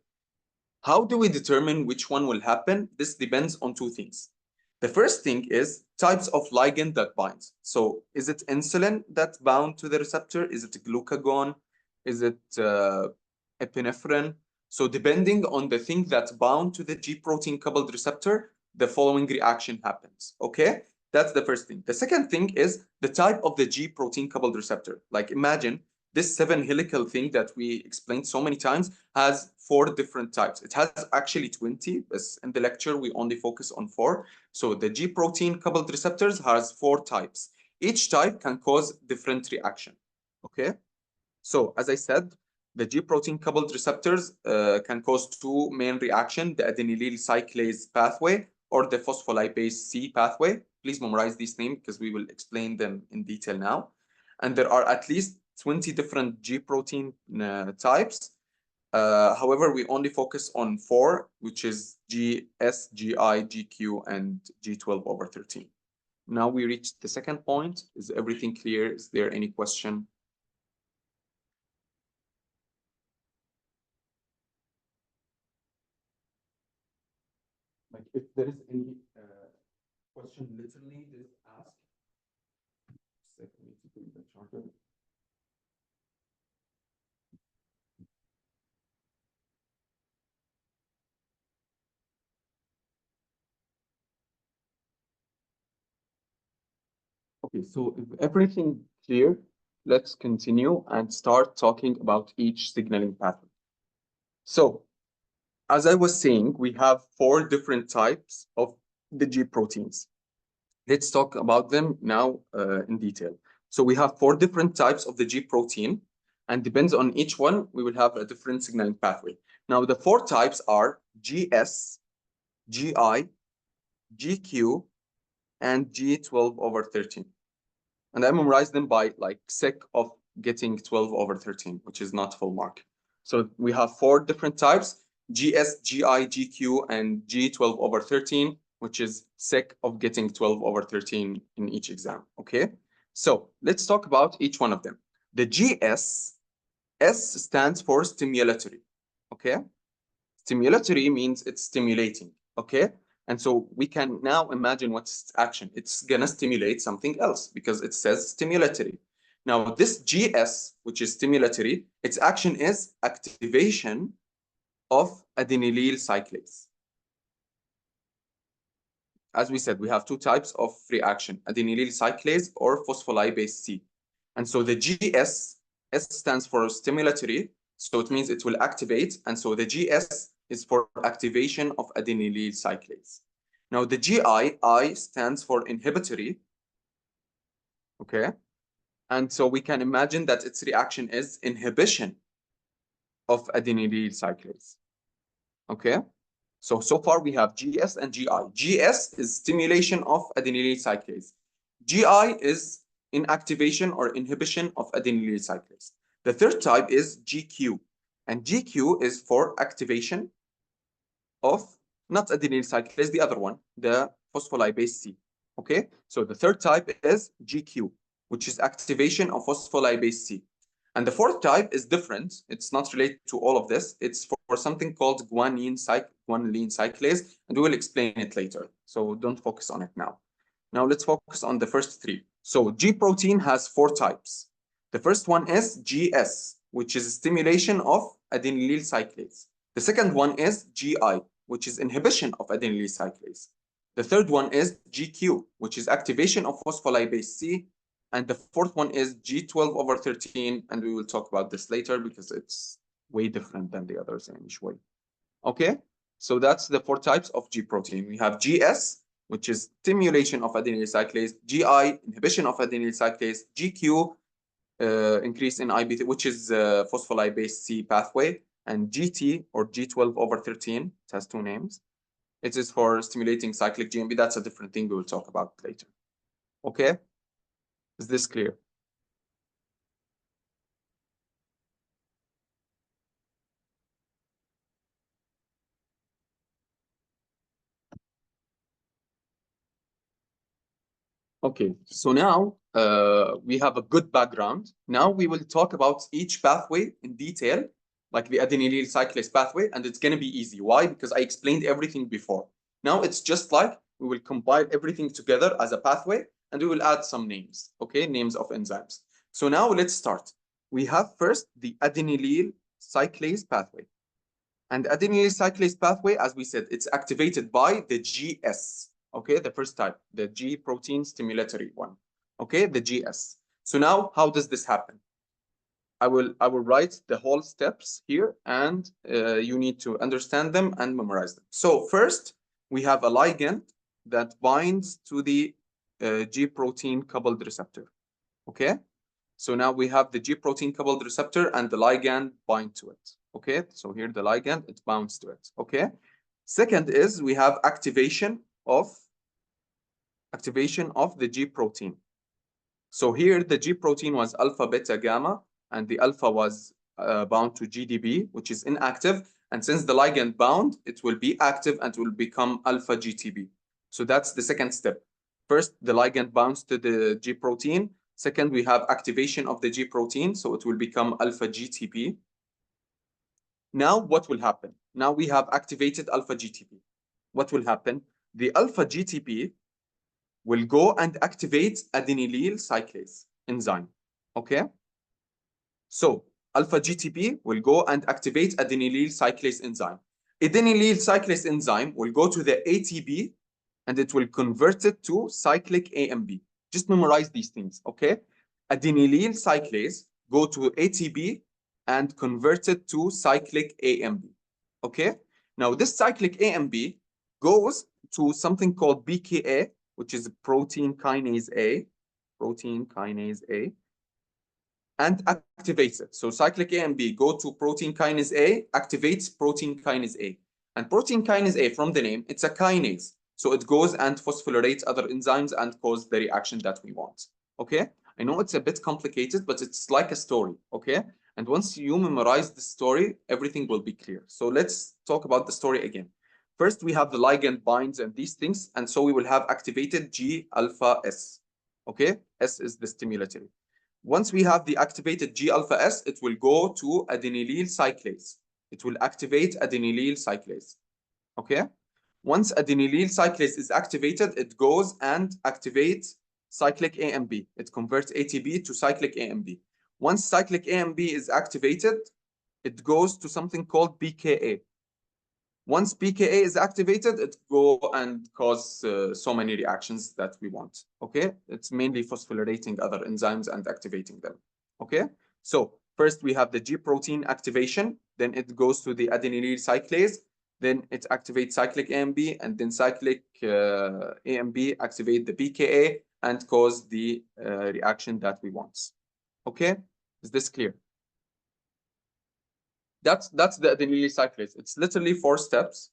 How do we determine which one will happen? This depends on two things. The first thing is types of ligand that binds. So is it insulin that's bound to the receptor? Is it glucagon? Is it epinephrine? So depending on the thing that's bound to the G protein coupled receptor, the following reaction happens. Okay, that's the first thing. The second thing is the type of the G protein coupled receptor. Like imagine this 7 helical thing that we explained so many times has 4 different types. It has actually 20, but in the lecture we only focus on 4. So the G protein coupled receptors has 4 types. Each type can cause different reaction. Okay, so as I said, the G protein coupled receptors can cause 2 main reactions: the adenylyl cyclase pathway or the phospholipase C pathway. Please memorize these names because we will explain them in detail now. And there are at least 20 different G protein types. However, we only focus on 4, which is GS, GI, GQ, and G12/13. Now we reached the second point. Is everything clear? Is there any question? Like if there is any question, literally just ask. Second, to put the charger. Okay, so if everything clear, let's continue and start talking about each signaling pathway. So, as I was saying, we have 4 different types of the G proteins. Let's talk about them now in detail. So we have 4 different types of the G protein, and depends on each one, we will have a different signaling pathway. Now, the 4 types are GS, GI, GQ, and G12/13. And I memorized them by like sec of getting 12/13, which is not full mark. So we have 4 different types: GS, GI, GQ, and G12/13, which is sec of getting 12/13 in each exam. Okay, so let's talk about each one of them. The GS, S stands for stimulatory. Okay, stimulatory means it's stimulating. Okay, and so we can now imagine what's its action. It's gonna stimulate something else because it says stimulatory. Now this GS, which is stimulatory, its action is activation of adenylyl cyclase. As we said, we have 2 types of reaction: adenylyl cyclase or phospholipase C. And so the GS, S stands for stimulatory, so it means it will activate, and so the GS is for activation of adenylyl cyclase. Now the GI, I stands for inhibitory, okay? And so we can imagine that its reaction is inhibition of adenylyl cyclase, okay? So far we have GS and GI. GS is stimulation of adenylyl cyclase. GI is inactivation or inhibition of adenylyl cyclase. The third type is GQ. And GQ is for activation of not adenylyl cyclase, the other one, the phospholipase C. Okay, so the third type is GQ, which is activation of phospholipase C. And the fourth type is different. It's not related to all of this. It's for something called guanine cyclase, and we will explain it later. So don't focus on it now. Now let's focus on the first three. So G protein has four types. The first one is GS, which is stimulation of adenylyl cyclase. The second one is GI, which is inhibition of adenylyl cyclase. The third one is GQ, which is activation of phospholipase C. And the fourth one is G12/13, and we will talk about this later because it's way different than the others in each way. Okay, so that's the four types of G protein. We have GS, which is stimulation of adenylyl cyclase, GI, inhibition of adenylyl cyclase, GQ, increase in IB, which is phospholipase C pathway, and GT or G12/13. It has two names. It is for stimulating cyclic GMP. That's a different thing we will talk about later. Okay, is this clear? Okay, so now we have a good background. Now we will talk about each pathway in detail, like the adenylyl cyclase pathway, and it's going to be easy. Why? Because I explained everything before. Now it's just like we will combine everything together as a pathway, and we will add some names, okay? Names of enzymes. So now let's start. We have first the adenylyl cyclase pathway. And adenylyl cyclase pathway, as we said, it's activated by the GS. Okay, the first type, the G protein stimulatory one. Okay, the GS. So now, how does this happen? I will write the whole steps here, and you need to understand them and memorize them. So first, we have a ligand that binds to the G protein coupled receptor. Okay, so now we have the G protein coupled receptor and the ligand bind to it. Okay, so here the ligand, it binds to it. Okay, second is we have activation of the G protein. So here the G protein was alpha, beta, gamma, and the alpha was bound to GDB, which is inactive. And since the ligand bound, it will be active and will become alpha GTB. So that's the second step. First, the ligand binds to the G protein. Second, we have activation of the G protein, so it will become alpha GTP. Now, what will happen? Now we have activated alpha GTP. What will happen? The alpha GTP will go and activate adenylyl cyclase enzyme. Okay? So, alpha GTP will go and activate adenylyl cyclase enzyme. Adenylyl cyclase enzyme will go to the ATP and it will convert it to cyclic AMP. Just memorize these things, okay? Adenylyl cyclase go to ATP and convert it to cyclic AMP, okay? Now, this cyclic AMP goes to something called BKA, which is protein kinase A, and activates it. So cyclic AMP go to protein kinase A, activates protein kinase A. And protein kinase A, from the name, it's a kinase. So it goes and phosphorylates other enzymes and causes the reaction that we want. Okay? I know it's a bit complicated, but it's like a story. Okay? And once you memorize the story, everything will be clear. So let's talk about the story again. First, we have the ligand binds and these things, and so we will have activated G alpha S. Okay? S is the stimulatory. Once we have the activated G alpha S, it will go to adenylyl cyclase. It will activate adenylyl cyclase. Okay? Once adenylyl cyclase is activated, it goes and activates cyclic AMP. It converts ATP to cyclic AMP. Once cyclic AMP is activated, it goes to something called BKA. Once BKA is activated, it go and cause so many reactions that we want. Okay, it's mainly phosphorylating other enzymes and activating them. Okay, so first we have the G protein activation, then it goes to the adenylyl cyclase, then it activates cyclic AMP, and then cyclic AMP activate the BKA and cause the reaction that we want. Okay, is this clear? That's the adenylyl cyclase. It's literally 4 steps.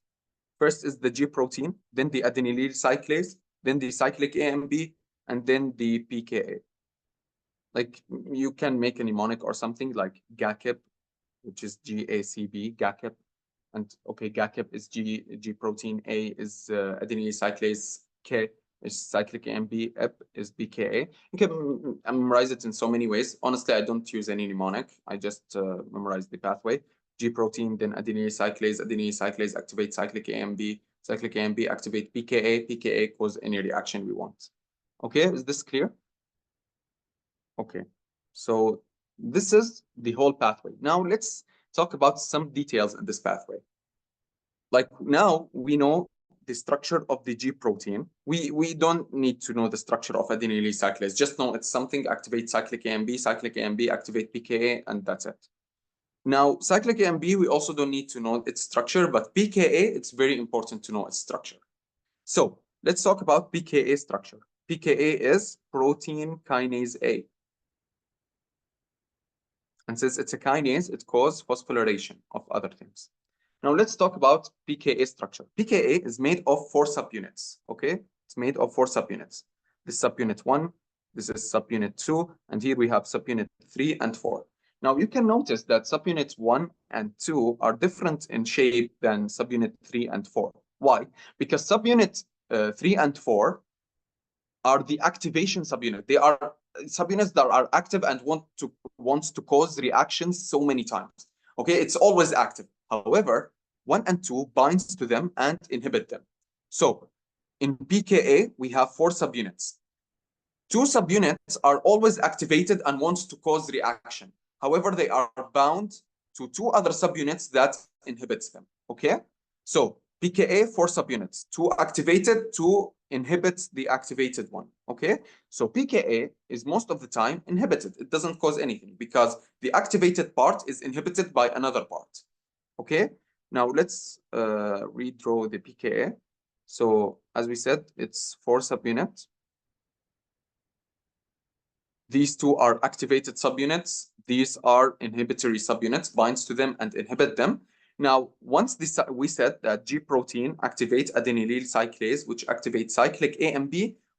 First is the G protein, then the adenylyl cyclase, then the cyclic AMP, and then the PKA. Like you can make a mnemonic or something like GACIP, which is GACB, GACAP. And okay, GACAP is G protein, A is adenylate cyclase, K is cyclic AMP, EP is BKA. You can memorize it in so many ways. Honestly, I don't use any mnemonic. I just memorize the pathway. G protein, then adenylate cyclase activate cyclic AMP activate PKA, PKA cause any reaction we want. Okay, is this clear? Okay, so this is the whole pathway. Now let's talk about some details in this pathway. Like now we know the structure of the G protein. We don't need to know the structure of adenylate cyclase. Just know it's something activate cyclic AMP activate PKA, and that's it. Now, cyclic AMP, we also don't need to know its structure, but PKA, it's very important to know its structure. So let's talk about PKA structure. PKA is protein kinase A. And since it's a kinase, it causes phosphorylation of other things. Now let's talk about PKA structure. PKA is made of 4 subunits, okay? It's made of 4 subunits. This is subunit 1, this is subunit 2, and here we have subunit 3 and 4. Now you can notice that subunits 1 and 2 are different in shape than subunit 3 and 4. Why? Because subunit 3 and 4 are the activation subunit. They are subunits that are active and wants to cause reactions so many times. Okay, it's always active. However, 1 and 2 binds to them and inhibit them. So in PKA, we have 4 subunits. 2 subunits are always activated and wants to cause reaction. However, they are bound to 2 other subunits that inhibits them. Okay, so PKA 4 subunits, 2 activated, 2 inhibits the activated one. Okay, so PKA is most of the time inhibited. It doesn't cause anything because the activated part is inhibited by another part. Okay, now let's redraw the PKA. So as we said, it's 4 subunits. These 2 are activated subunits. These are inhibitory subunits, binds to them and inhibit them. Now, once we said that G protein activates adenylyl cyclase, which activates cyclic AMP,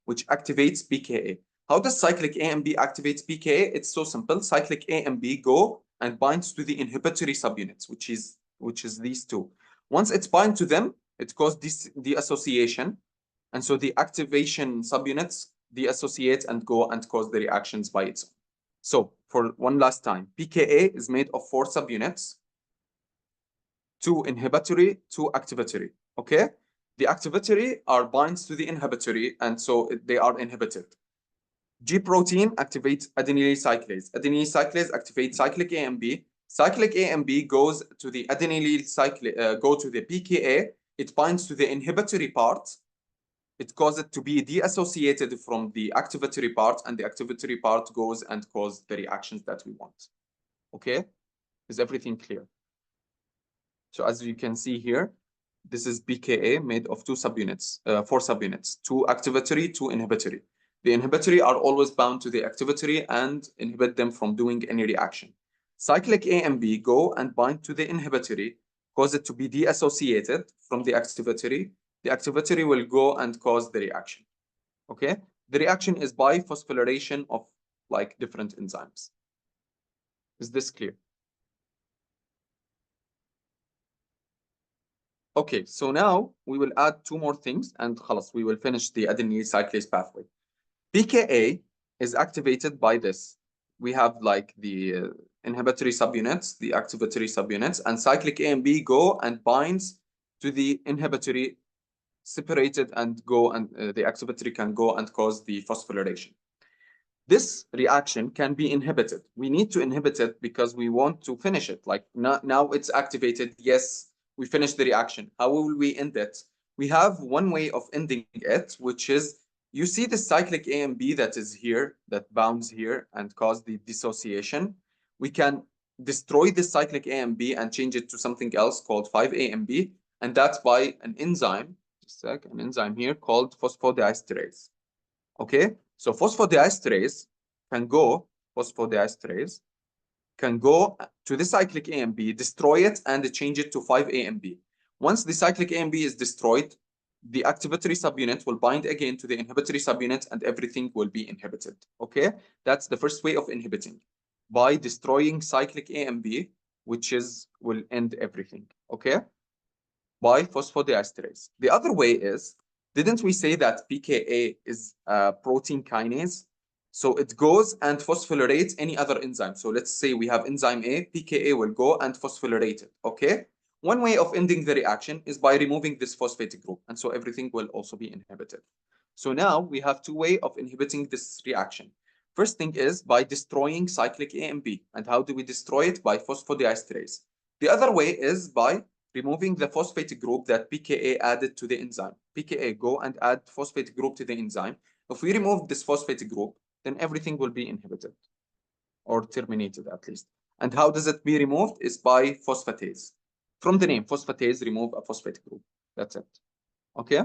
which activates PKA. How does cyclic AMP activate PKA? It's so simple. Cyclic AMP go and binds to the inhibitory subunits, which is these 2. Once it's bind to them, it causes deassociation, and so the activation subunits deassociate and go and cause the reactions by its own. So for one last time, PKA is made of 4 subunits, 2 inhibitory, 2 activatory. Okay, the activatory are binds to the inhibitory, and so they are inhibited. G protein activates adenylyl cyclase. Adenylyl cyclase activates cyclic AMP. Cyclic AMP goes to the adenylyl cyclase, go to the PKA. It binds to the inhibitory part. It causes it to be deassociated from the activatory part, and the activatory part goes and causes the reactions that we want. Okay, is everything clear? So as you can see here, this is PKA made of 2 subunits, 4 subunits, 2 activatory, 2 inhibitory. The inhibitory are always bound to the activatory and inhibit them from doing any reaction. Cyclic AMP go and bind to the inhibitory, cause it to be deassociated from the activatory. The activatory will go and cause the reaction. Okay, the reaction is by phosphorylation of like different enzymes. Is this clear? Okay, so now we will add 2 more things and khalas, we will finish the adenylyl cyclase pathway. PKA is activated by this. We have like the inhibitory subunits, the activatory subunits, and cyclic AMP go and binds to the inhibitory, separated and go, and the activatory can go and cause the phosphorylation. This reaction can be inhibited. We need to inhibit it because we want to finish it. Like now it's activated. Yes, we finish the reaction. How will we end it? We have one way of ending it, which is, you see the cyclic AMP that is here, that bounds here and cause the dissociation. We can destroy the cyclic AMP and change it to something else called 5-AMP, and that's by an enzyme, an enzyme here called phosphodiesterase. Okay, so phosphodiesterase can go to the cyclic AMP, destroy it, and change it to 5-AMP. Once the cyclic AMP is destroyed, the activatory subunit will bind again to the inhibitory subunit and everything will be inhibited. Okay, that's the first way of inhibiting, by destroying cyclic AMP which will end everything, okay? By phosphodiesterase. The other way is, didn't we say that pKa is a protein kinase? So it goes and phosphorylates any other enzyme. So let's say we have enzyme A, pKa will go and phosphorylate it, okay? One way of ending the reaction is by removing this phosphate group, and so everything will also be inhibited. So now we have two ways of inhibiting this reaction. First thing is by destroying cyclic AMP. And how do we destroy it? By phosphodiesterase. The other way is by removing the phosphate group that pKa added to the enzyme. pKa go and add phosphate group to the enzyme. If we remove this phosphate group, then everything will be inhibited or terminated at least. And how does it be removed? Is by phosphatase. From the name, phosphatase, remove a phosphate group. That's it. Okay?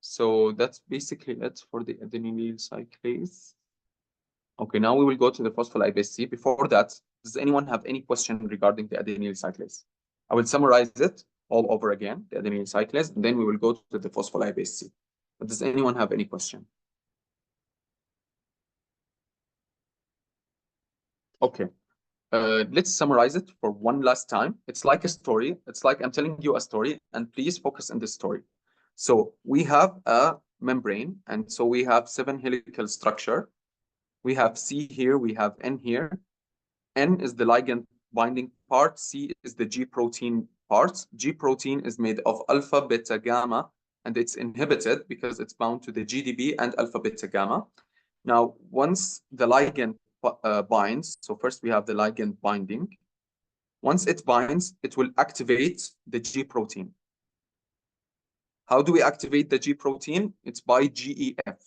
So that's basically it for the adenylyl cyclase. Okay, now we will go to the phospholipase C. Before that, does anyone have any question regarding the adenylyl cyclase? I will summarize it all over again, the adenylyl cyclase, and then we will go to the phospholipase C. But does anyone have any question? Okay, let's summarize it for one last time. It's like a story. It's like I'm telling you a story, and please focus on this story. So we have a membrane, and so we have 7 helical structure. We have C here, we have N here. N is the ligand binding part, C is the G protein part. G protein is made of alpha, beta, gamma, and it's inhibited because it's bound to the GDB and alpha, beta, gamma. Now, once the ligand binds, so first we have the ligand binding. Once it binds, it will activate the G protein. How do we activate the G protein? It's by GEF.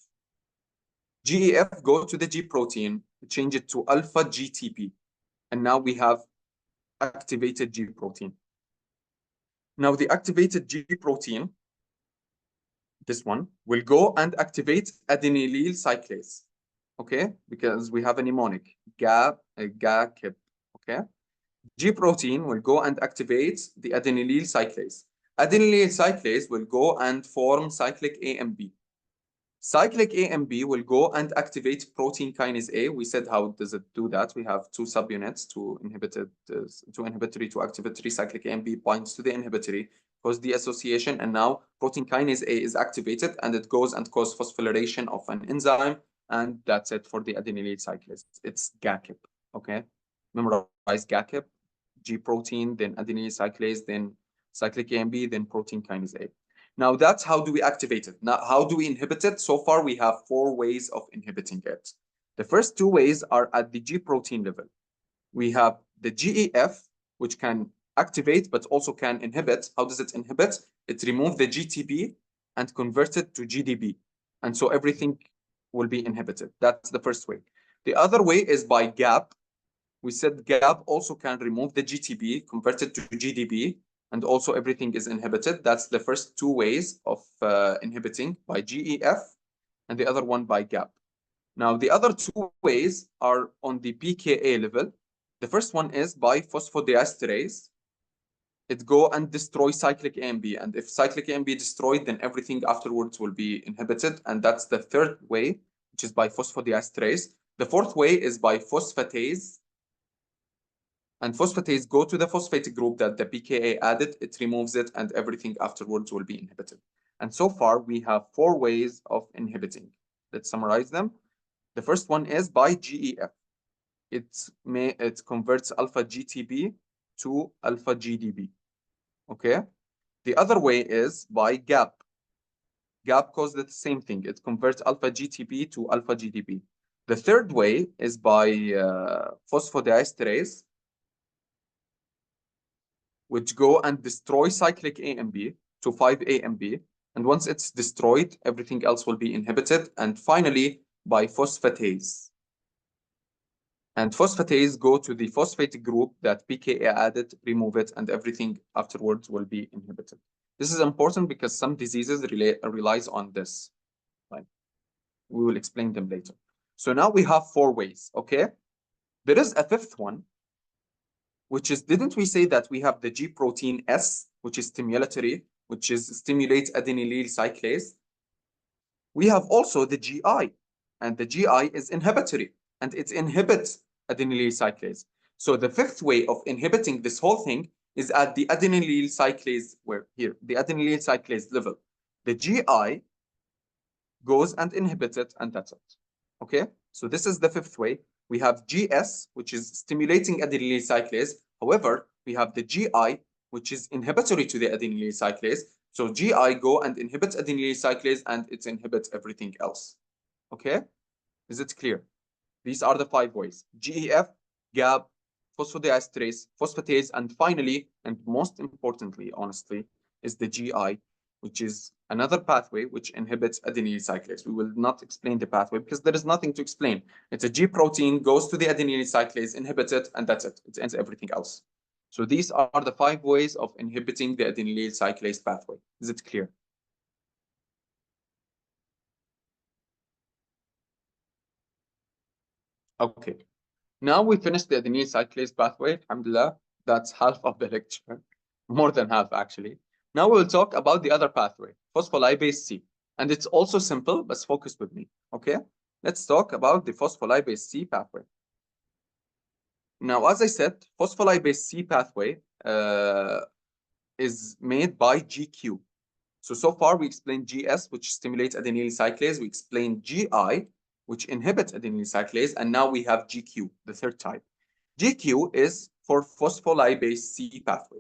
GEF go to the G protein, change it to alpha GTP. And now we have activated G protein. Now the activated G protein, this one, will go and activate adenylyl cyclase. Okay, because we have a mnemonic, GAKIP. Okay, G protein will go and activate the adenylyl cyclase. Adenylyl cyclase will go and form cyclic AMP. Cyclic AMP will go and activate protein kinase A. We said how does it do that? We have two subunits, two inhibitory to activatory. Cyclic AMP binds to the inhibitory, cause the association, and now protein kinase A is activated and it goes and causes phosphorylation of an enzyme, and that's it for the adenylyl cyclase. It's GAKIP. Okay, memorize GAKIP, G protein, then adenylyl cyclase, then cyclic AMP, then protein kinase A. Now that's how do we activate it. Now, how do we inhibit it? So far, we have 4 ways of inhibiting it. The first 2 ways are at the G protein level. We have the GEF, which can activate, but also can inhibit. How does it inhibit? It removes the GTP and converts it to GDB. And so everything will be inhibited. That's the first way. The other way is by GAP. We said GAP also can remove the GTP, convert it to GDB, and also everything is inhibited. That's the first 2 ways of inhibiting, by GEF, and the other one by GAP. Now, the other 2 ways are on the pKa level. The first one is by phosphodiesterase. It go and destroy cyclic AMP, and if cyclic AMP destroyed, then everything afterwards will be inhibited, and that's the third way, which is by phosphodiesterase. The fourth way is by phosphatase. And phosphatase go to the phosphate group that the pKa added, it removes it, and everything afterwards will be inhibited. And so far, we have 4 ways of inhibiting. Let's summarize them. The first one is by GEF. It converts alpha GTP to alpha GDB. Okay. The other way is by GAP. GAP causes the same thing. It converts alpha GTP to alpha GDP. The third way is by phosphodiesterase, which go and destroy cyclic AMP to 5-AMP. And once it's destroyed, everything else will be inhibited. And finally, by phosphatase. And phosphatase go to the phosphate group that pKa added, remove it, and everything afterwards will be inhibited. This is important because some diseases relies on this. Right? We will explain them later. So now we have 4 ways, okay? There is a 5th one, which is, didn't we say that we have the G protein S, which is stimulatory, which is stimulates adenylyl cyclase? We have also the GI, and the GI is inhibitory, and it inhibits adenylyl cyclase. So the fifth way of inhibiting this whole thing is at the adenylyl cyclase, where here, the adenylyl cyclase level. The GI goes and inhibits it, and that's it. Okay, so this is the fifth way. We have GS, which is stimulating adenylyl cyclase. However, we have the GI, which is inhibitory to the adenylyl cyclase. So GI go and inhibits adenylyl cyclase, and it inhibits everything else. Okay, is it clear? These are the 5 ways: GEF, GAB, phosphodiesterase, phosphatase, and finally, and most importantly, honestly, is the GI, which is another pathway which inhibits adenylyl cyclase. We will not explain the pathway because there is nothing to explain. It's a G protein, goes to the adenylyl cyclase, inhibits it, and that's it. It ends everything else. So these are the 5 ways of inhibiting the adenylyl cyclase pathway. Is it clear? Okay. Now we finished the adenylyl cyclase pathway. Alhamdulillah, that's half of the lecture, more than half actually. Now we'll talk about the other pathway, phospholipase C. And it's also simple, but focus with me, okay? Let's talk about the phospholipase C pathway. Now, as I said, phospholipase C pathway is made by GQ. So far we explained GS, which stimulates adenylyl cyclase. We explained GI, which inhibits adenylyl cyclase, and now we have GQ, the third type. GQ is for phospholipase C pathway.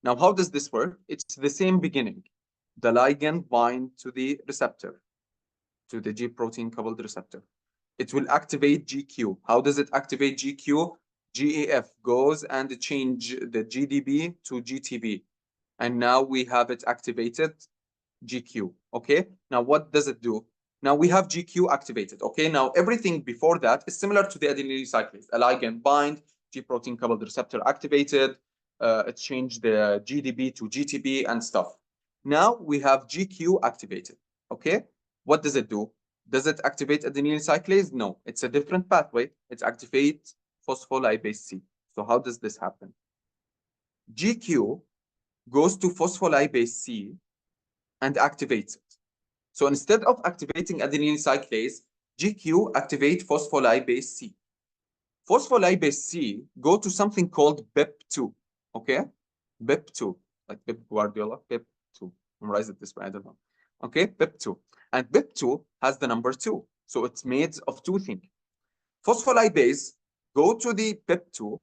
Now, how does this work? It's the same beginning. The ligand bind to the receptor, to the G protein coupled receptor. It will activate GQ. How does it activate GQ? GAF goes and change the GDB to GTB. And now we have it activated GQ. Okay, now what does it do? Now we have GQ activated. Okay, now everything before that is similar to the adenylyl cyclase. A ligand bind, G protein coupled receptor activated, it changed the GDB to GTB and stuff. Now we have GQ activated. Okay, what does it do? Does it activate adenylyl cyclase? No, it's a different pathway. It activates phospholipase C. So how does this happen? GQ goes to phospholipase C and activates it. So instead of activating adenylyl cyclase, GQ activate phospholipase C. Phospholipase C go to something called BEP2. Okay, BEP2, like Pep Guardiola, BEP2. Memorize it this way, I don't know. Okay, BEP2. And BEP2 has the number 2. So it's made of 2 things. Phospholipase go to the BEP2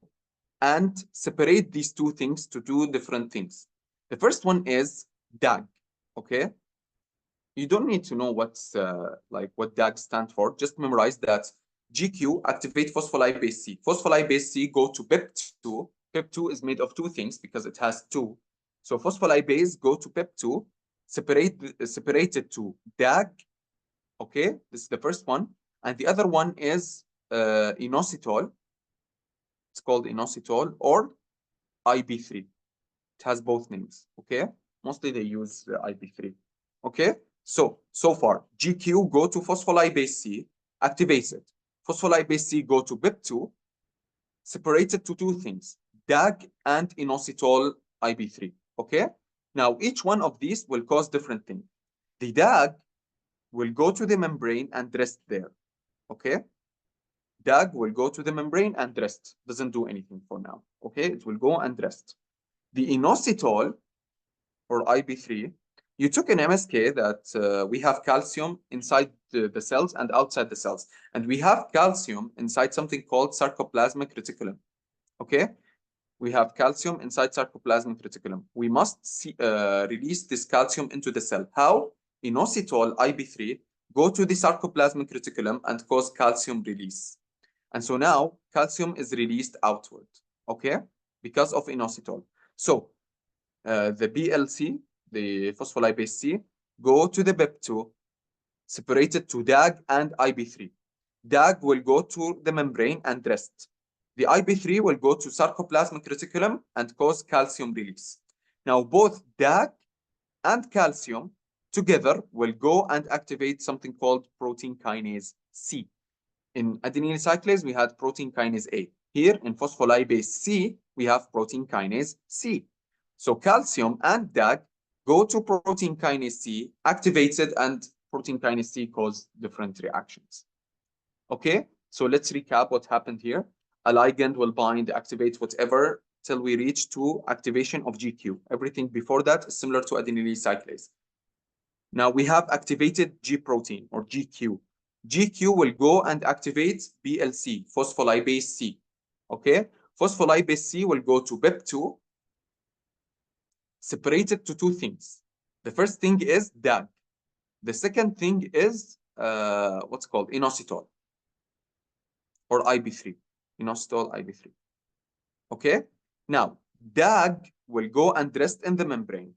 and separate these 2 things to do different things. The first one is DAG. Okay, you don't need to know what's like what DAG stands for. Just memorize that GQ activate phospholipase C. Phospholipase C go to PEP2. PEP2 is made of 2 things because it has 2. So phospholipase go to PEP2, separate it to DAG. Okay, this is the first one. And the other one is inositol. It's called inositol or IB3. It has both names. Okay, mostly they use IB3. Okay, so far GQ go to phospholipase C, activates it. Phospholipase C go to BIP2, separated to 2 things, DAG and inositol IB3. Okay, now each one of these will cause different things. The DAG will go to the membrane and rest there. Okay, DAG will go to the membrane and rest. Doesn't do anything for now. Okay, it will go and rest. The inositol or IB3, you took an MSK that we have calcium inside the cells and outside the cells. And we have calcium inside something called sarcoplasmic reticulum. Okay? We have calcium inside sarcoplasmic reticulum. We must release this calcium into the cell. How? Inositol IB3 go to the sarcoplasmic reticulum and cause calcium release. And so now calcium is released outward. Okay? Because of inositol. So the BLC, the phospholipase C, go to the BEP2, separated to DAG and IB3. DAG will go to the membrane and rest. The IB3 will go to sarcoplasmic reticulum and cause calcium release. Now both DAG and calcium together will go and activate something called protein kinase C. In adenylyl cyclase, we had protein kinase A. Here in phospholipase C, we have protein kinase C. So calcium and DAG go to protein kinase C, activated, and protein kinase C cause different reactions. Okay, so let's recap what happened here. a ligand will bind, activate, whatever, till we reach to activation of GQ. Everything before that is similar to adenylyl cyclase. Now we have activated G protein or GQ. GQ will go and activate BLC, phospholipase C. Okay, phospholipase C will go to PEP2, separated to two things. The first thing is DAG. The second thing is what's called inositol or IB3. Inositol IB3. Okay, now DAG will go and rest in the membrane.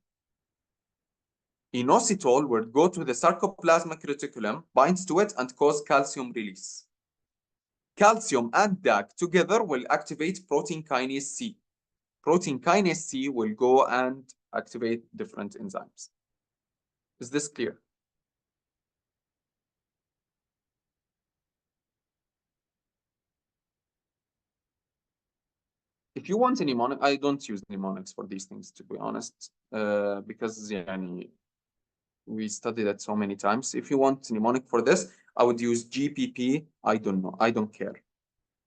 Inositol will go to the sarcoplasmic reticulum, binds to it, and cause calcium release. Calcium and DAG together will activate protein kinase C. Protein kinase C will go and activate different enzymes. Is this clear? If you want a mnemonic, I don't use mnemonics for these things, to be honest, because we studied that so many times. If you want mnemonic for this, I would use GPP. I don't know. I don't care.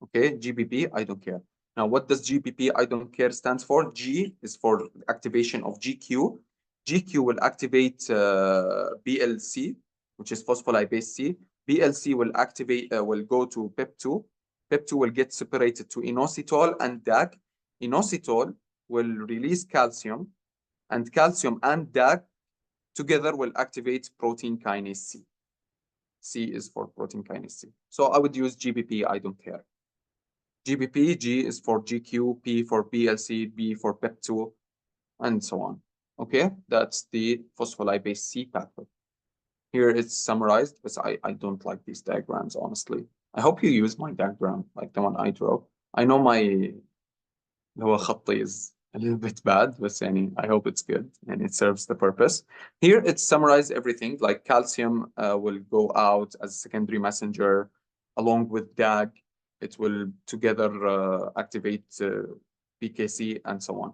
Okay, GPP. I don't care. Now, what does GPP I don't care stands for? G is for activation of GQ. GQ will activate BLC, which is phospholipase C. BLC will activate, will go to PEP2. PEP2 will get separated to inositol and DAG. Inositol will release calcium, and calcium and DAG together will activate protein kinase C. C is for protein kinase C. So I would use GPP, I don't care. GPP, G is for GQ, P for BLC, B for PEP2, and so on. Okay, that's the phospholipase C pathway. Here it's summarized, but I don't like these diagrams, honestly. I hope you use my diagram, like the one I drew. I know my خطي is a little bit bad, but I hope it's good and it serves the purpose. Here it's summarized everything, like calcium will go out as a secondary messenger along with DAG. It will together activate PKC and so on.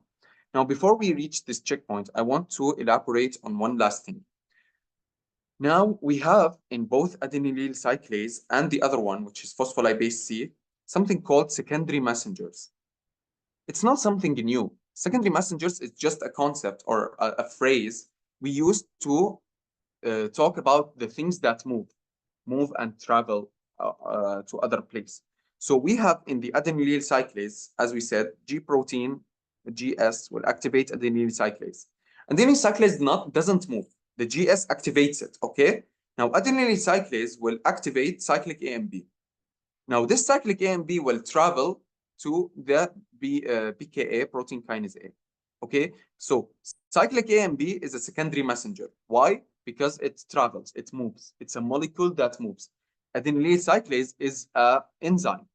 Now, before we reach this checkpoint, I want to elaborate on one last thing. Now, we have in both adenylyl cyclase and the other one, which is phospholipase C, something called secondary messengers. It's not something new. Secondary messengers is just a concept or a phrase we use to talk about the things that move and travel to other places. So we have in the adenylyl cyclase, as we said, G protein, GS will activate adenylyl cyclase. Adenylyl cyclase doesn't move. The GS activates it, okay? Now adenylyl cyclase will activate cyclic AMP. Now this cyclic AMP will travel to the pKa, protein kinase A, okay? So cyclic AMP is a secondary messenger. Why? Because it travels, it moves. It's a molecule that moves. Adenylyl cyclase is an enzyme.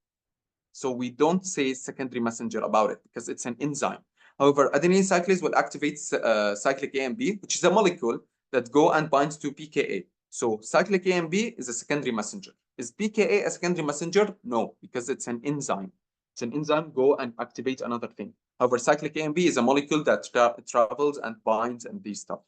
So we don't say secondary messenger about it because it's an enzyme. However, adenylyl cyclase will activate cyclic AMP, which is a molecule that go and binds to pKa. So cyclic AMP is a secondary messenger. Is pKa a secondary messenger? No, because it's an enzyme. It's an enzyme, go and activate another thing. However, cyclic AMP is a molecule that travels and binds and these stuff.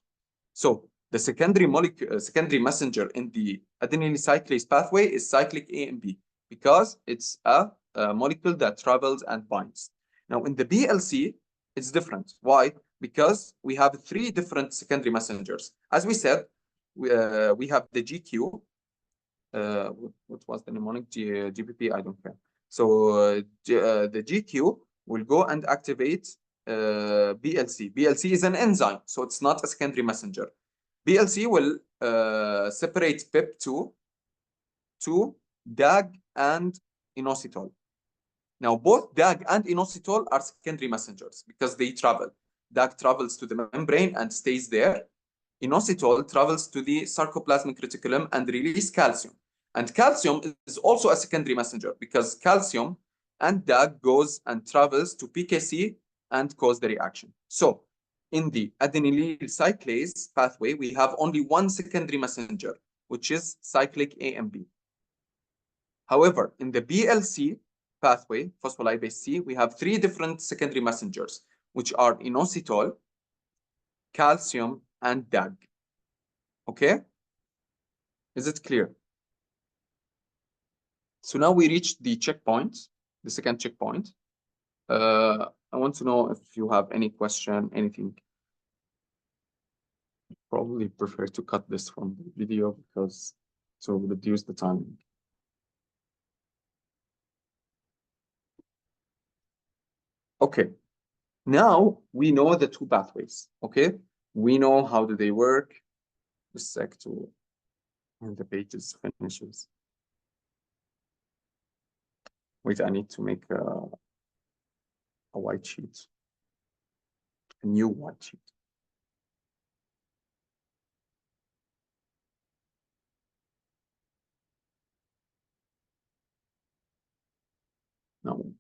So the secondary molecule, secondary messenger in the adenylyl cyclase pathway is cyclic AMP because it's a molecule that travels and binds. Now in the BLC, it's different. Why? Because we have three different secondary messengers. As we said, we have the GQ. What was the mnemonic? GPP, I don't care. So the GQ will go and activate BLC. BLC is an enzyme, so it's not a secondary messenger. BLC will separate PEP2 to DAG and inositol. Now, both DAG and inositol are secondary messengers because they travel. DAG travels to the membrane and stays there. Inositol travels to the sarcoplasmic reticulum and releases calcium. And calcium is also a secondary messenger because calcium and DAG goes and travels to PKC and cause the reaction. So in the adenylyl cyclase pathway, we have only one secondary messenger, which is cyclic AMP. However, in the BLC pathway, phospholipase C, we have three different secondary messengers, which are inositol, calcium, and DAG. Okay? Is it clear? So now we reached the checkpoint. the second checkpoint. I want to know if you have any question, anything. Probably prefer to cut this from the video because to reduce the timing. Okay, now we know the two pathways. Okay, we know how do they work. Just a sec to when the page finishes. Wait, I need to make a white sheet, a new white sheet. No.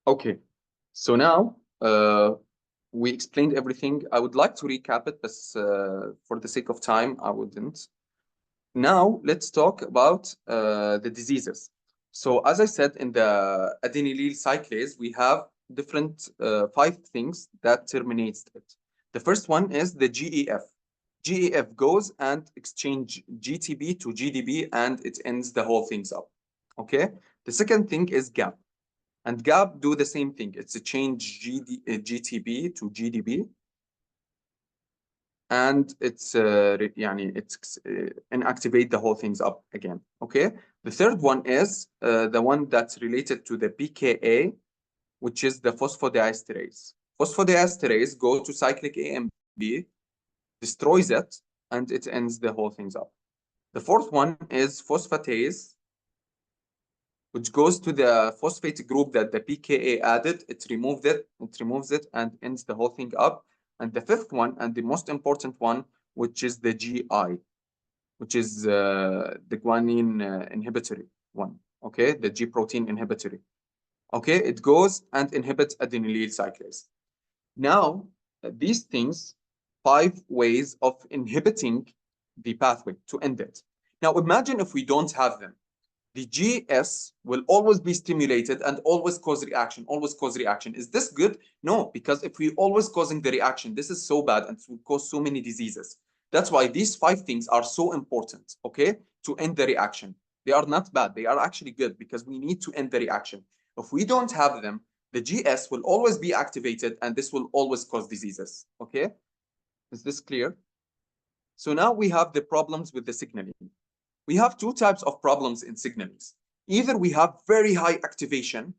Okay, so now we explained everything. I would like to recap it, but for the sake of time, I wouldn't. Now let's talk about the diseases. So as I said, in the adenylyl cyclase, we have different 5 things that terminates it. The first one is the GEF. GEF goes and exchange GTB to GDB and it ends the whole things up. Okay. The second thing is GAP. And GAP do the same thing. It's a change GTB to GDB. And it's inactivate the whole things up again. Okay. The third one is the one that's related to the pKa, which is the phosphodiesterase. Phosphodiesterase go to cyclic AMP, destroys it, and it ends the whole things up. The fourth one is phosphatase, which goes to the phosphate group that the pKa added. It removes it, and ends the whole thing up. And the fifth one, and the most important one, which is the GI, which is the guanine inhibitory one. Okay, the G protein inhibitory. Okay, it goes and inhibits adenylyl cyclase. Now, these things, 5 ways of inhibiting the pathway to end it. Now, imagine if we don't have them. The GS will always be stimulated and always cause reaction, always cause reaction. Is this good? No, because if we always causing the reaction, this is so bad and it will cause so many diseases. That's why these 5 things are so important, okay, to end the reaction. They are not bad. They are actually good because we need to end the reaction. If we don't have them, the GS will always be activated and this will always cause diseases, okay? Is this clear? So now we have the problems with the signaling. We have 2 types of problems in signalings. Either we have very high activation,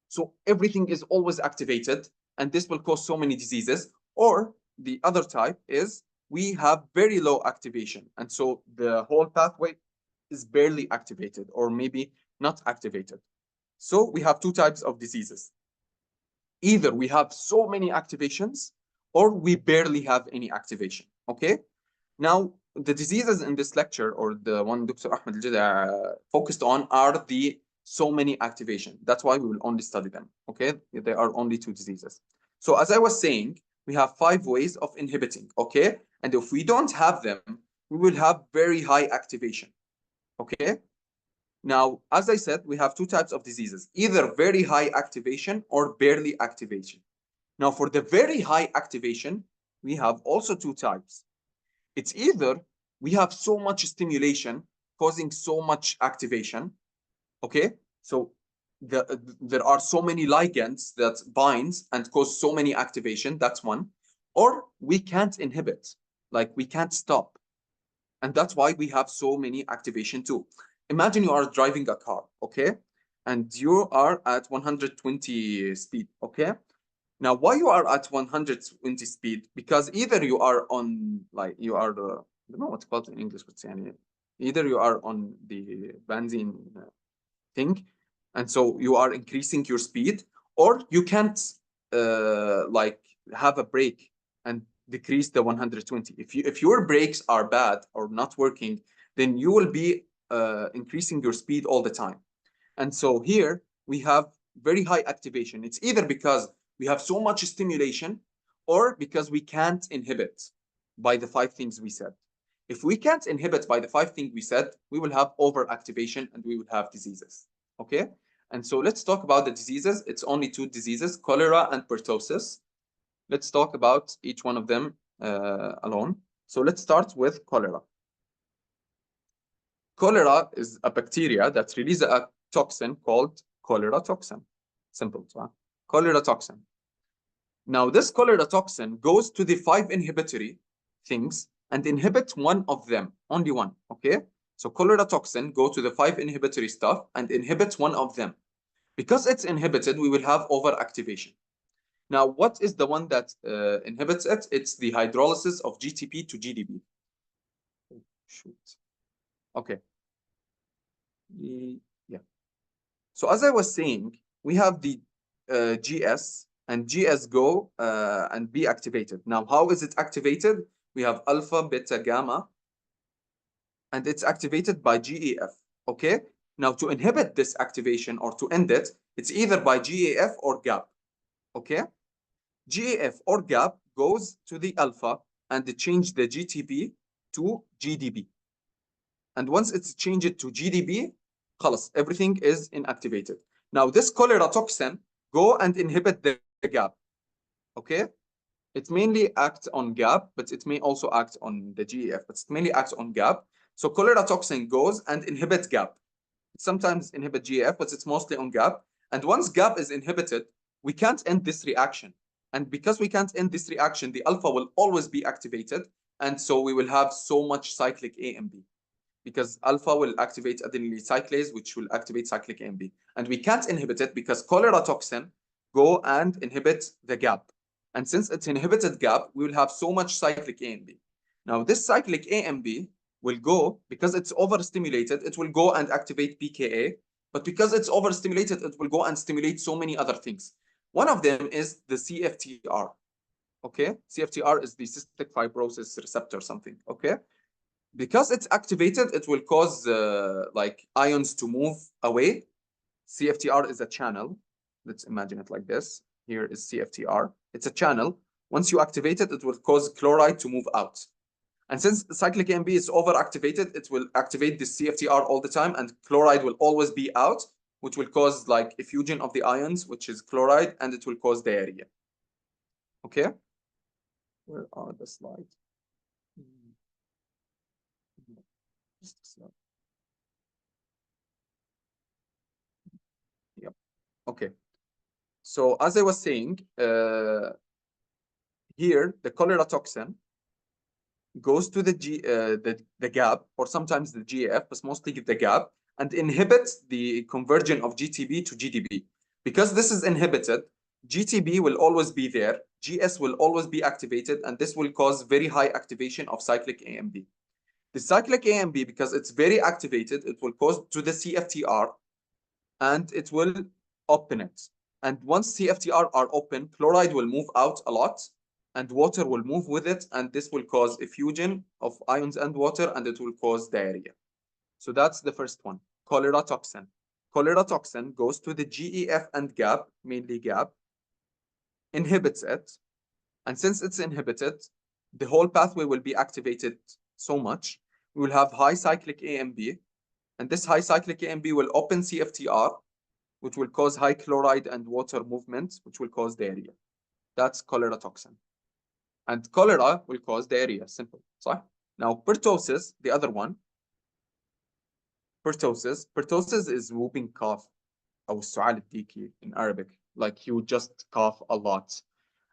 so everything is always activated, and this will cause so many diseases, or the other type is we have very low activation, and so the whole pathway is barely activated, or maybe not activated. So we have 2 types of diseases. Either we have so many activations, or we barely have any activation, okay? Now, the diseases in this lecture, or the one Dr. Ahmed Al-Jada focused on, are the so many activation. That's why we will only study them, okay? There are only 2 diseases. So as I was saying, we have 5 ways of inhibiting, okay? And if we don't have them, we will have very high activation, okay? Now, as I said, we have 2 types of diseases, either very high activation or barely activation. Now, for the very high activation, we have also 2 types. It's either we have so much stimulation causing so much activation, okay? So there are so many ligands that binds and cause so many activation, that's one. Or we can't inhibit, like we can't stop. And that's why we have so many activation too. Imagine you are driving a car, okay? And you are at 120 speed, okay? Now, why you are at 120 speed? Because either you are on, like, you are, I don't know what's called in English, but either you are on the benzene thing, and so you are increasing your speed, or you can't, like, have a brake and decrease the 120. If your brakes are bad or not working, then you will be increasing your speed all the time. And so here we have very high activation. It's either because we have so much stimulation or because we can't inhibit by the 5 things we said. If we can't inhibit by the 5 things we said, we will have overactivation and we will have diseases, okay? And so let's talk about the diseases. It's only 2 diseases, cholera and pertussis. Let's talk about each one of them alone. So let's start with cholera. Cholera is a bacteria that releases a toxin called cholera toxin. Simple, right? Cholera toxin. Now, this cholera toxin goes to the 5 inhibitory things and inhibits one of them, only one, okay? So cholera toxin go to the 5 inhibitory stuff and inhibits one of them. Because it's inhibited, we will have overactivation. Now, what is the one that inhibits it? It's the hydrolysis of GTP to GDP. Oh, shoot. Okay. Yeah. So as I was saying, we have the GS, and GS go and be activated. Now, how is it activated? We have alpha, beta, gamma, and it's activated by GAF, okay? Now, to inhibit this activation or to end it, it's either by GAF or GAP, okay? GAF or GAP goes to the alpha and they change the GTP to GDP. And once it's changed to GDP, خلاص, everything is inactivated. Now, this cholera toxin go and inhibit the GAP, okay? It mainly acts on GAP, but it may also act on the GAF, but it mainly acts on GAP. So cholera toxin goes and inhibits GAP. It sometimes inhibits GAF, but it's mostly on GAP. And once GAP is inhibited, we can't end this reaction. And because we can't end this reaction, the alpha will always be activated. And so we will have so much cyclic AMP. Because alpha will activate adenylyl cyclase, which will activate cyclic AMP. And we can't inhibit it because cholera toxin go and inhibit the GAP. And since it's inhibited GAP, we will have so much cyclic AMP. Now, this cyclic AMP will go, because it's overstimulated, it will go and activate pKa. But because it's overstimulated, it will go and stimulate so many other things. One of them is the CFTR. Okay? CFTR is the cystic fibrosis receptor something. Okay? Because it's activated, it will cause like ions to move away. CFTR is a channel. Let's imagine it like this. Here is CFTR. It's a channel. Once you activate it, it will cause chloride to move out. And since cyclic AMP is overactivated, it will activate the CFTR all the time, and chloride will always be out, which will cause like effusion of the ions, which is chloride, and it will cause diarrhea. Okay? Where are the slides? Yep. Okay. So as I was saying, here the cholera toxin goes to the GAP, or sometimes the GAF, but mostly the GAP, and inhibits the conversion of GTP to GDP. Because this is inhibited, GTP will always be there, GS will always be activated, and this will cause very high activation of cyclic AMP. The cyclic AMP, because it's very activated, it will cause to the CFTR, and it will open it. And once CFTR are open, chloride will move out a lot, and water will move with it, and this will cause effusion of ions and water, and it will cause diarrhea. So that's the first one, cholera toxin. Cholera toxin goes to the GEF and GAP, mainly GAP, inhibits it, and since it's inhibited, the whole pathway will be activated so much. We will have high cyclic AMP, and this high cyclic AMP will open CFTR, which will cause high chloride and water movement, which will cause diarrhea. That's cholera toxin. And cholera will cause diarrhea, simple. صح? Now, pertussis, the other one. Pertussis is whooping cough, or السعال الديكي in Arabic. Like you just cough a lot.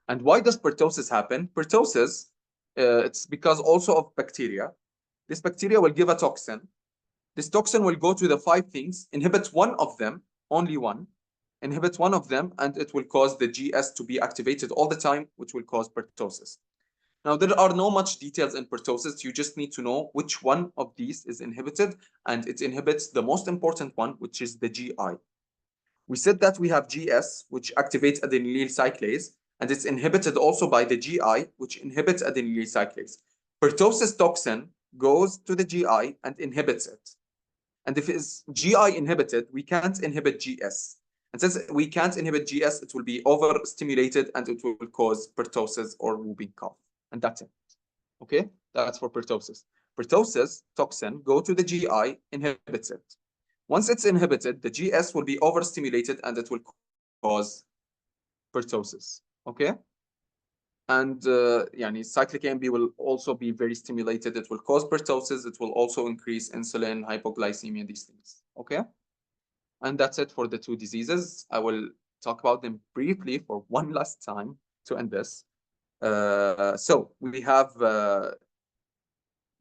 And why does pertussis happen? Pertussis, it's because also of bacteria. This bacteria will give a toxin. This toxin will go to the 5 things, inhibits one of them, only one, inhibits one of them, and it will cause the GS to be activated all the time, which will cause pertussis. Now, there are no much details in pertussis. You just need to know which one of these is inhibited, and it inhibits the most important one, which is the GI. We said that we have GS, which activates adenylyl cyclase, and it's inhibited also by the GI, which inhibits adenylyl cyclase. Pertussis toxin goes to the GI and inhibits it. And if it's GI inhibited, we can't inhibit GS. And since we can't inhibit GS, it will be overstimulated and it will cause pertussis or whooping cough. And that's it. Okay, that's for pertussis. Pertussis toxin go to the GI, inhibits it. Once it's inhibited, the GS will be overstimulated and it will cause pertussis. Okay? And cyclic AMP will also be very stimulated. It will cause pertussis. It will also increase insulin, hypoglycemia, these things. Okay? And that's it for the two diseases. I will talk about them briefly for one last time to end this. So we have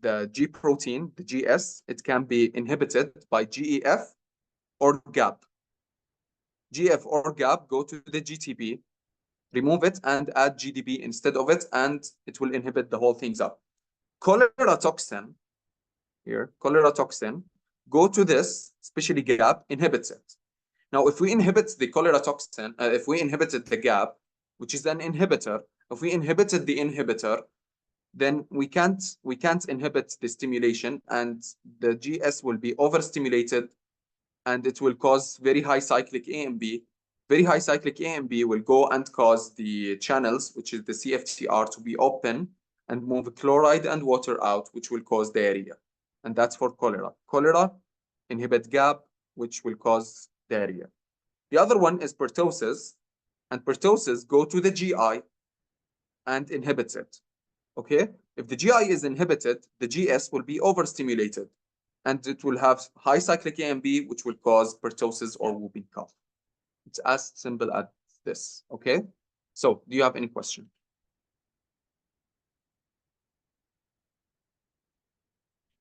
the G protein, the GS. It can be inhibited by GEF or GAP. GF or GAP go to the GTP, remove it and add GDP instead of it, and it will inhibit the whole things up. Cholera toxin, here, cholera toxin, go to this, especially GAP, inhibits it. Now, if we inhibit the cholera toxin, if we inhibited the GAP, which is an inhibitor, if we inhibited the inhibitor, then we can't inhibit the stimulation, and the GS will be overstimulated, and it will cause very high cyclic AMP. Very high cyclic AMP will go and cause the channels, which is the CFTR, to be open and move chloride and water out, which will cause diarrhea. And that's for cholera. Cholera inhibit GAP, which will cause diarrhea. The other one is pertussis, and pertussis go to the GI and inhibits it. Okay? If the GI is inhibited, the GS will be overstimulated, and it will have high cyclic AMP, which will cause pertussis or whooping cough. It's as simple as this. Okay? So, do you have any question?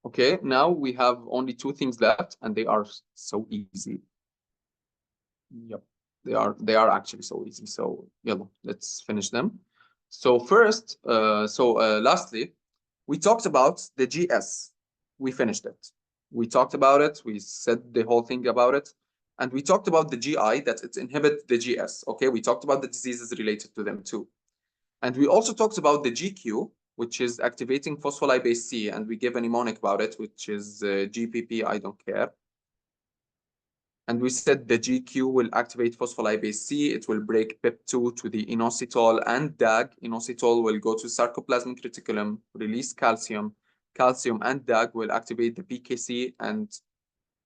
Okay, now we have only two things left, and they are so easy. Yep, they are actually so easy. So, yellow, let's finish them. So first, lastly, we talked about the GS. We finished it. We talked about it. We said the whole thing about it. And we talked about the GI, that it inhibits the GS. Okay, we talked about the diseases related to them too. And we also talked about the GQ, which is activating phospholipase C, and we gave a mnemonic about it, which is GPP, I don't care. And we said the GQ will activate phospholipase C. It will break PEP2 to the inositol and DAG. Inositol will go to sarcoplasmic reticulum, release calcium. Calcium and DAG will activate the PKC, and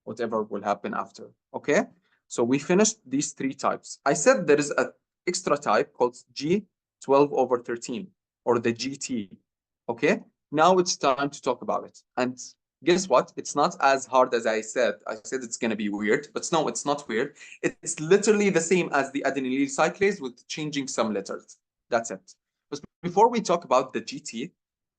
whatever will happen after. Okay? So we finished these three types. I said there is an extra type called G12/13, or the GT. Okay? Now it's time to talk about it. And guess what? It's not as hard as I said. I said it's going to be weird, but no, it's not weird. It's literally the same as the adenylyl cyclase with changing some letters. That's it. But before we talk about the GT,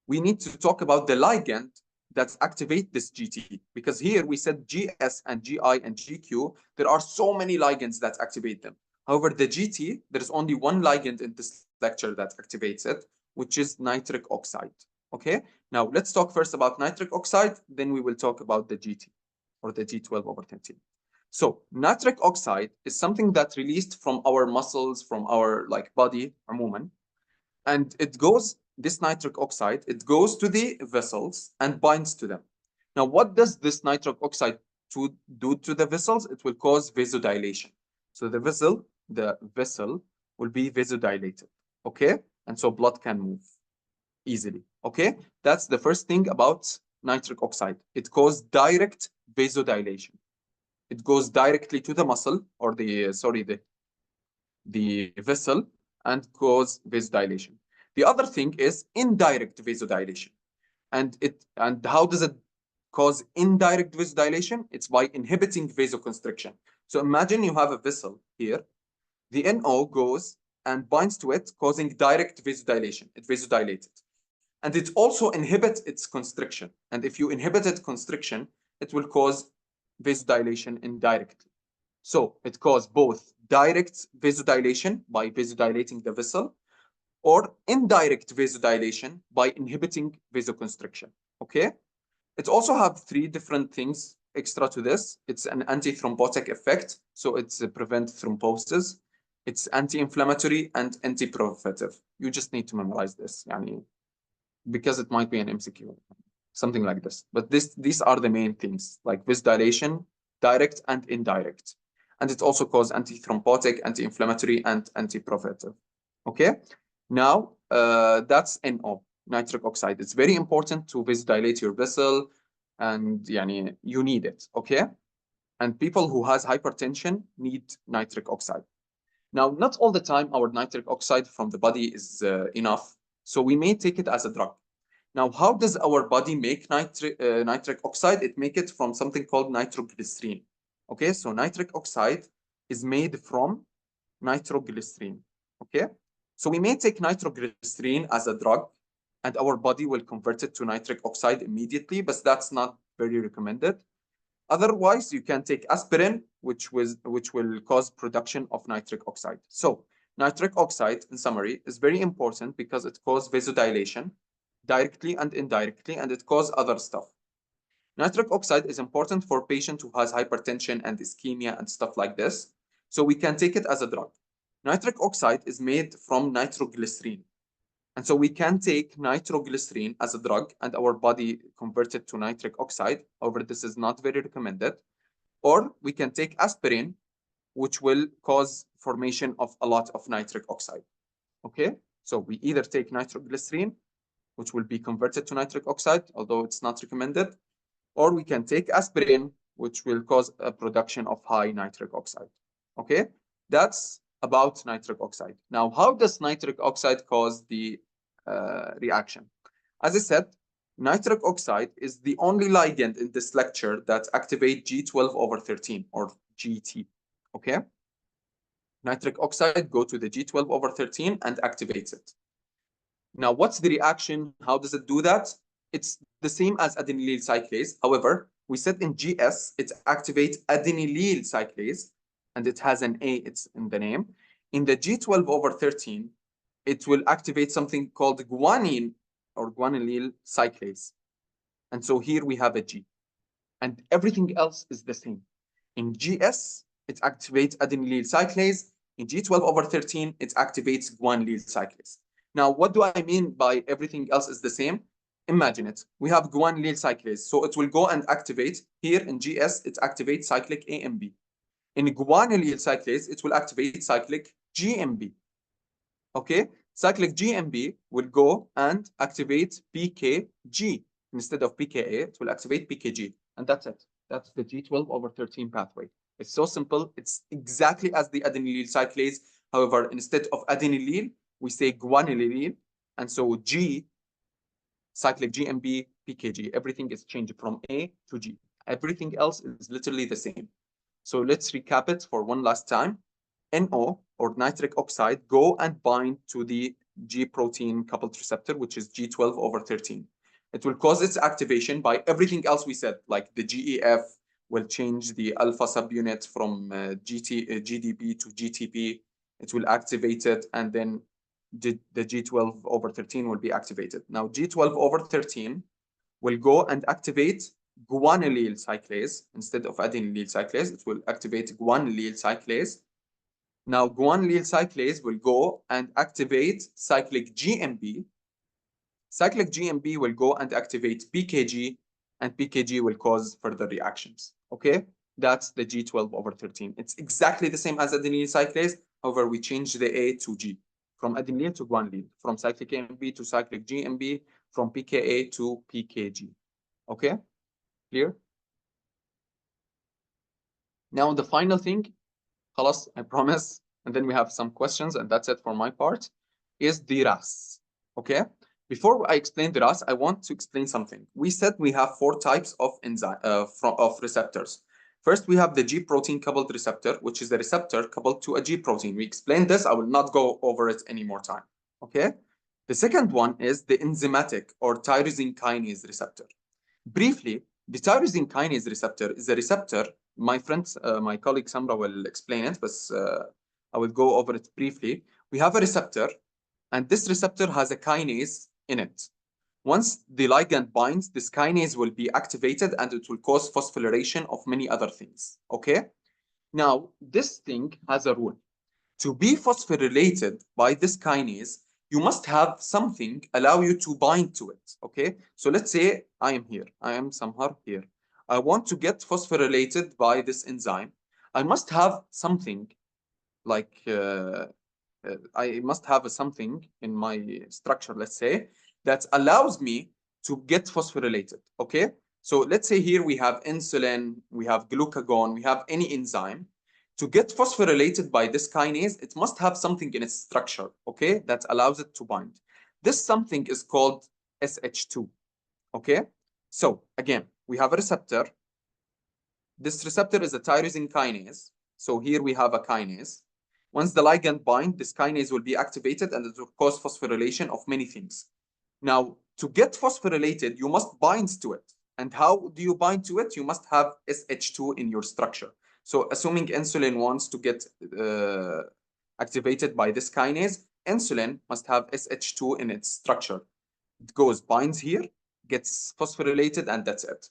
we need to talk about the ligand that activate this GT, because here we said GS and GI and GQ. There are so many ligands that activate them. However, the GT, there's only one ligand in this lecture that activates it, which is nitric oxide. Okay, now let's talk first about nitric oxide, then we will talk about the GT, or the G12/13. So nitric oxide is something that's released from our muscles, from our body, umuman, and it goes, this nitric oxide, it goes to the vessels and binds to them. Now, what does this nitric oxide do to the vessels? It will cause vasodilation. So the vessel will be vasodilated, okay? And so blood can move easily, okay? That's the first thing about nitric oxide. It causes direct vasodilation. It goes directly to the muscle, or the vessel, and cause vasodilation. The other thing is indirect vasodilation. And how does it cause indirect vasodilation? It's by inhibiting vasoconstriction. So imagine you have a vessel here. The NO goes and binds to it, causing direct vasodilation. It vasodilates it. And it also inhibits its constriction. And if you inhibit its constriction, it will cause vasodilation indirectly. So it causes both direct vasodilation by vasodilating the vessel, or indirect vasodilation by inhibiting vasoconstriction. Okay? It also has three different things extra to this. It's an antithrombotic effect, so it's prevent thrombosis. It's anti-inflammatory and anti-proliferative. You just need to memorize this, because it might be an MCQ, something like this. But these are the main things, like vasodilation, direct and indirect. And it also causes antithrombotic, anti-inflammatory, and anti-proliferative. Okay? Now, that's NO, nitric oxide. It's very important to vasodilate your vessel, and you need it, okay? And people who has hypertension need nitric oxide. Now, not all the time our nitric oxide from the body is enough, so we may take it as a drug. Now, how does our body make nitric oxide? It make it from something called nitroglycerin. Okay, so nitric oxide is made from nitroglycerin. Okay, so we may take nitroglycerin as a drug, and our body will convert it to nitric oxide immediately, but that's not very recommended. Otherwise, you can take aspirin, which will cause production of nitric oxide. So nitric oxide, in summary, is very important because it causes vasodilation directly and indirectly, and it causes other stuff. Nitric oxide is important for patient who has hypertension and ischemia and stuff like this. So we can take it as a drug. Nitric oxide is made from nitroglycerin. And so we can take nitroglycerin as a drug and our body convert it to nitric oxide. However, this is not very recommended. Or we can take aspirin, which will cause formation of a lot of nitric oxide. Okay, so we either take nitroglycerin, which will be converted to nitric oxide, although it's not recommended, or we can take aspirin, which will cause a production of high nitric oxide. Okay, that's about nitric oxide. Now, how does nitric oxide cause the reaction? As I said, nitric oxide is the only ligand in this lecture that activate G12/13 or GT. Okay, nitric oxide go to the G12/13 and activates it. Now, what's the reaction? How does it do that? It's the same as adenylyl cyclase. However, we said in GS, it activates adenylyl cyclase, and it has an A, it's in the name. In the G12/13, it will activate something called guanine or guanylyl cyclase. And so here we have a G. And everything else is the same. In GS, it activates adenylyl cyclase. In G12/13, it activates guanylyl cyclase. Now, what do I mean by everything else is the same? Imagine it. We have guanylyl cyclase. So it will go and activate. Here in GS, it activates cyclic AMB. In guanylyl cyclase, it will activate cyclic GMB. Okay? Cyclic GMB will go and activate PKG. Instead of PKA, it will activate PKG. And that's it. That's the G12/13 pathway. It's so simple. It's exactly as the adenylyl cyclase. However, instead of adenylyl, we say guanylyl. And so G, cyclic GMB, PKG, everything is changed from A to G. Everything else is literally the same. So let's recap it for one last time. NO, or nitric oxide, go and bind to the G protein coupled receptor, which is G12/13. It will cause its activation by everything else we said, like the GEF will change the alpha subunit from GDP to GTP. It will activate it, and then the G12/13 will be activated. Now, G12/13 will go and activate guanylyl cyclase instead of adenylyl cyclase. It will activate guanylyl cyclase. Now, guanylyl cyclase will go and activate cyclic GMB. Cyclic GMB will go and activate PKG, and PKG will cause further reactions. Okay, that's the G12/13. It's exactly the same as adenylyl cyclase. However, we change the A to G, from adenylyl to guanylyl, from cyclic AMB to cyclic GMB, from PKA to PKG. Okay, clear? Now, the final thing, خلاص, I promise, and then we have some questions, and that's it for my part, is the RAS. Okay, before I explain the RAS, I want to explain something. We said we have 4 types of enzyme of receptors. First, we have the G protein coupled receptor, which is the receptor coupled to a G protein. We explained this. I will not go over it any more time. Okay. The second one is the enzymatic or tyrosine kinase receptor. Briefly, the tyrosine kinase receptor is a receptor. My friends, my colleague Samra will explain it, but I will go over it briefly. We have a receptor, and this receptor has a kinase in it. Once the ligand binds, this kinase will be activated and it will cause phosphorylation of many other things. Okay? Now, this thing has a rule. To be phosphorylated by this kinase, you must have something allow you to bind to it. Okay? So let's say I am here. I am Samhar here. I want to get phosphorylated by this enzyme. I must have something like I must have something in my structure, let's say, that allows me to get phosphorylated. Okay, So let's say here we have insulin, we have glucagon, we have any enzyme. To get phosphorylated by this kinase, it must have something in its structure, okay, that allows it to bind. This something is called SH2, okay? So again, we have a receptor. This receptor is a tyrosine kinase. So here we have a kinase. Once the ligand binds, this kinase will be activated and it will cause phosphorylation of many things. Now, to get phosphorylated, you must bind to it. And how do you bind to it? You must have SH2 in your structure. So assuming insulin wants to get activated by this kinase, insulin must have SH2 in its structure. It goes, binds here, gets phosphorylated, and that's it.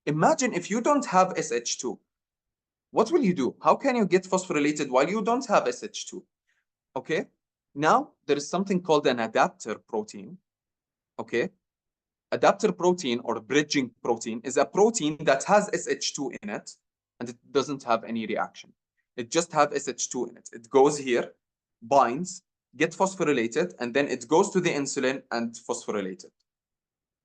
Imagine if you don't have SH2. What will you do? How can you get phosphorylated while you don't have SH2? Okay, now there is something called an adapter protein. Okay, adapter protein or bridging protein is a protein that has SH2 in it and it doesn't have any reaction. It just has SH2 in it. It goes here, binds, gets phosphorylated, and then it goes to the insulin and phosphorylated.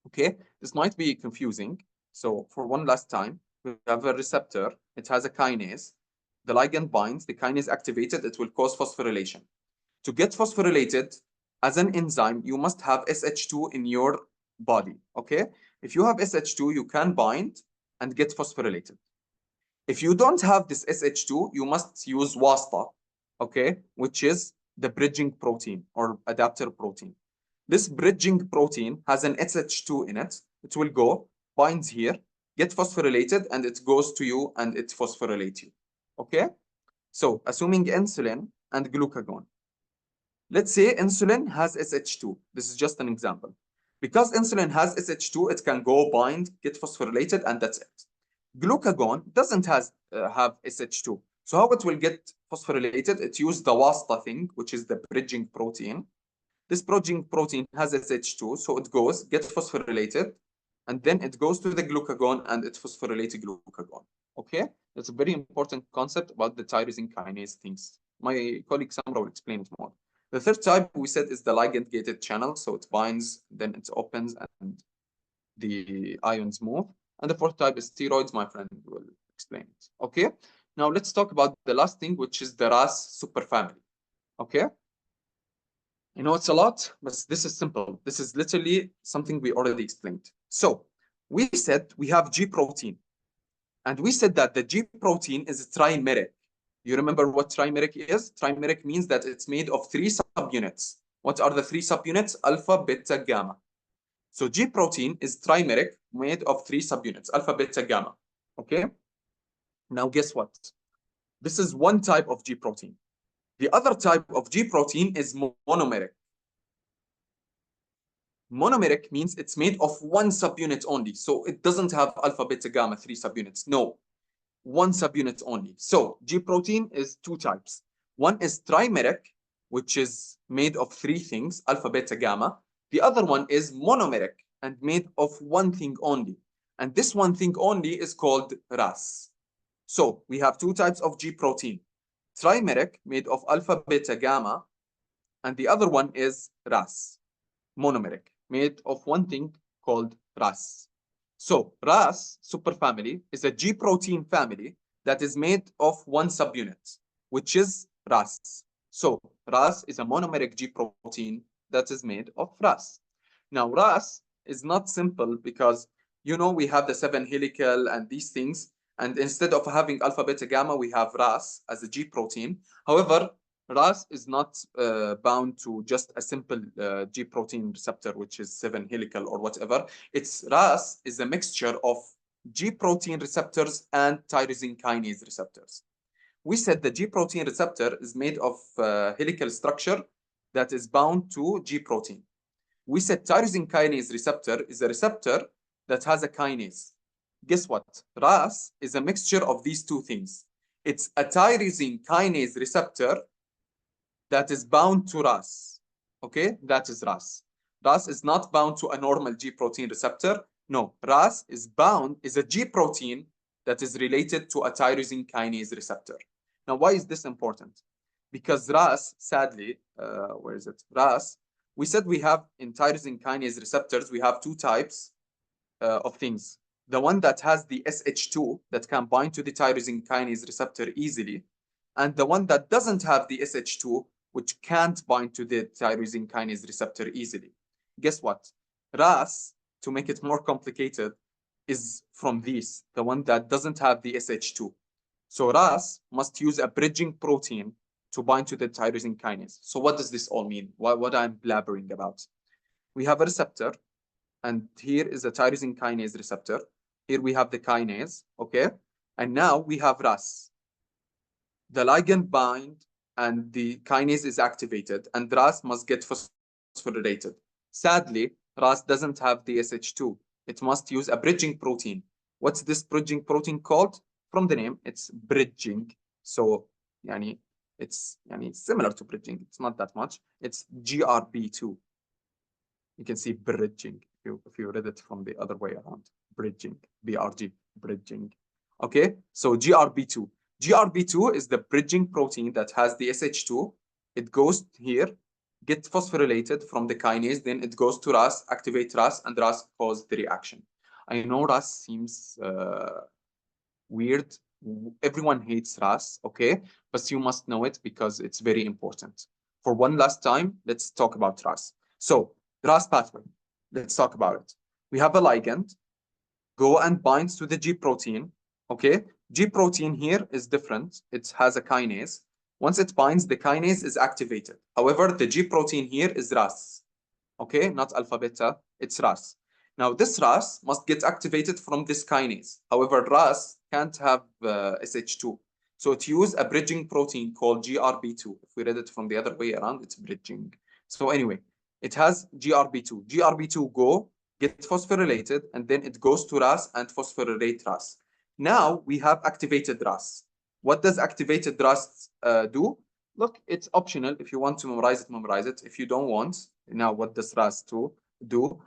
Okay, this might be confusing. So for one last time, we have a receptor. It has a kinase. The ligand binds, the kinase activated, it will cause phosphorylation. To get phosphorylated as an enzyme, you must have SH2 in your body, okay? If you have SH2, you can bind and get phosphorylated. If you don't have this SH2, you must use WASTA, okay? Which is the bridging protein or adapter protein. This bridging protein has an SH2 in it. It will go, binds here, get phosphorylated, and it goes to you and it phosphorylates you, okay? So assuming insulin and glucagon. Let's say insulin has SH2. This is just an example. Because insulin has SH2, it can go bind, get phosphorylated, and that's it. Glucagon doesn't have SH2. So how it will get phosphorylated? It uses the WASTA thing, which is the bridging protein. This bridging protein has SH2, so it goes, gets phosphorylated, and then it goes to the glucagon and it phosphorylates glucagon. Okay? That's a very important concept about the tyrosine kinase things. My colleague Samhar will explain it more. The third type we said is the ligand-gated channel. So it binds, then it opens, and the ions move. And the fourth type is steroids. My friend will explain it. Okay. Now let's talk about the last thing, which is the RAS superfamily. Okay. You know, it's a lot, but this is simple. This is literally something we already explained. So we said we have G protein. And we said that the G protein is trimeric. You remember what trimeric is? Trimeric means that it's made of 3 subunits. What are the 3 subunits? Alpha, beta, gamma. So G protein is trimeric, made of 3 subunits, alpha, beta, gamma. Okay? Now guess what? This is one type of G protein. The other type of G protein is monomeric. Monomeric means it's made of 1 subunit only. So it doesn't have alpha, beta, gamma, 3 subunits. No. 1 subunit only. So G protein is 2 types. One is trimeric, which is made of 3 things, alpha, beta, gamma. The other one is monomeric and made of 1 thing only. And this 1 thing only is called RAS. So we have 2 types of G protein. Trimeric, made of alpha, beta, gamma. And the other one is RAS, monomeric, made of 1 thing called RAS. So RAS superfamily is a G protein family that is made of 1 subunit, which is RAS. So RAS is a monomeric G protein that is made of RAS. Now RAS is not simple because, you know, we have the 7 helical and these things, and instead of having alpha, beta, gamma, we have RAS as a G protein. However, RAS is not bound to just a simple G protein receptor, which is 7 helical or whatever. It's RAS is a mixture of G protein receptors and tyrosine kinase receptors. We said the G protein receptor is made of helical structure that is bound to G protein. We said tyrosine kinase receptor is a receptor that has a kinase. Guess what? RAS is a mixture of these 2 things. It's a tyrosine kinase receptor that is bound to RAS. Okay, that is RAS. RAS is not bound to a normal G protein receptor. No, RAS is a G protein that is related to a tyrosine kinase receptor. Now, why is this important? Because RAS, sadly, where is it? RAS, we said we have in tyrosine kinase receptors, we have 2 types of things. the one that has the SH2 that can bind to the tyrosine kinase receptor easily, and the one that doesn't have the SH2, which can't bind to the tyrosine kinase receptor easily. Guess what? RAS, to make it more complicated, is from these, the one that doesn't have the SH2. So RAS must use a bridging protein to bind to the tyrosine kinase. So what does this all mean? What I'm blabbering about? We have a receptor, and here is a tyrosine kinase receptor. Here we have the kinase, okay? And now we have RAS. The ligand bind and the kinase is activated, and RAS must get phosphorylated. Sadly, RAS doesn't have the SH2. It must use a bridging protein. What's this bridging protein called? From the name, it's bridging. So, it's similar to bridging. It's not that much. It's GRB2. You can see bridging if you read it from the other way around. Bridging, BRG, bridging. Okay, so GRB2. GRB2 is the bridging protein that has the SH2. It goes here, gets phosphorylated from the kinase, then it goes to RAS, activate RAS, and RAS causes the reaction. I know RAS seems weird. Everyone hates RAS, okay? But you must know it because it's very important. For one last time, let's talk about RAS. So, RAS pathway, let's talk about it. We have a ligand, go and binds to the G protein, okay? G protein here is different. It has a kinase. Once it binds, the kinase is activated. However, the G protein here is RAS, okay? Not alpha beta, it's RAS. Now, this RAS must get activated from this kinase. However, RAS can't have SH2. So it uses a bridging protein called GRB2. If we read it from the other way around, it's bridging. So anyway, it has GRB2. GRB2 go, get phosphorylated, and then it goes to RAS and phosphorylate RAS. Now we have activated RAS. What does activated RAS do? Look, it's optional. If you want to memorize it, memorize it. If you don't want, now what does RAS do?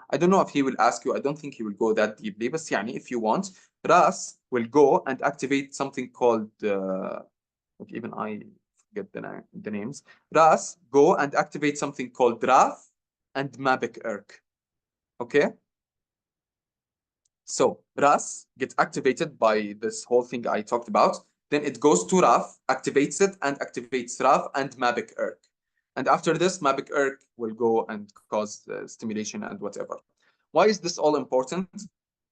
I don't know if he will ask you. I don't think he will go that deeply. But if you want, RAS will go and activate something called, even I forget the names. RAS go and activate something called RAF and MABIC-ERK. Okay? So RAS gets activated by this whole thing I talked about. Then it goes to RAF, activates it, and activates RAF and MABIC-ERK. And after this, MABIC-ERK will go and cause stimulation and whatever. Why is this all important?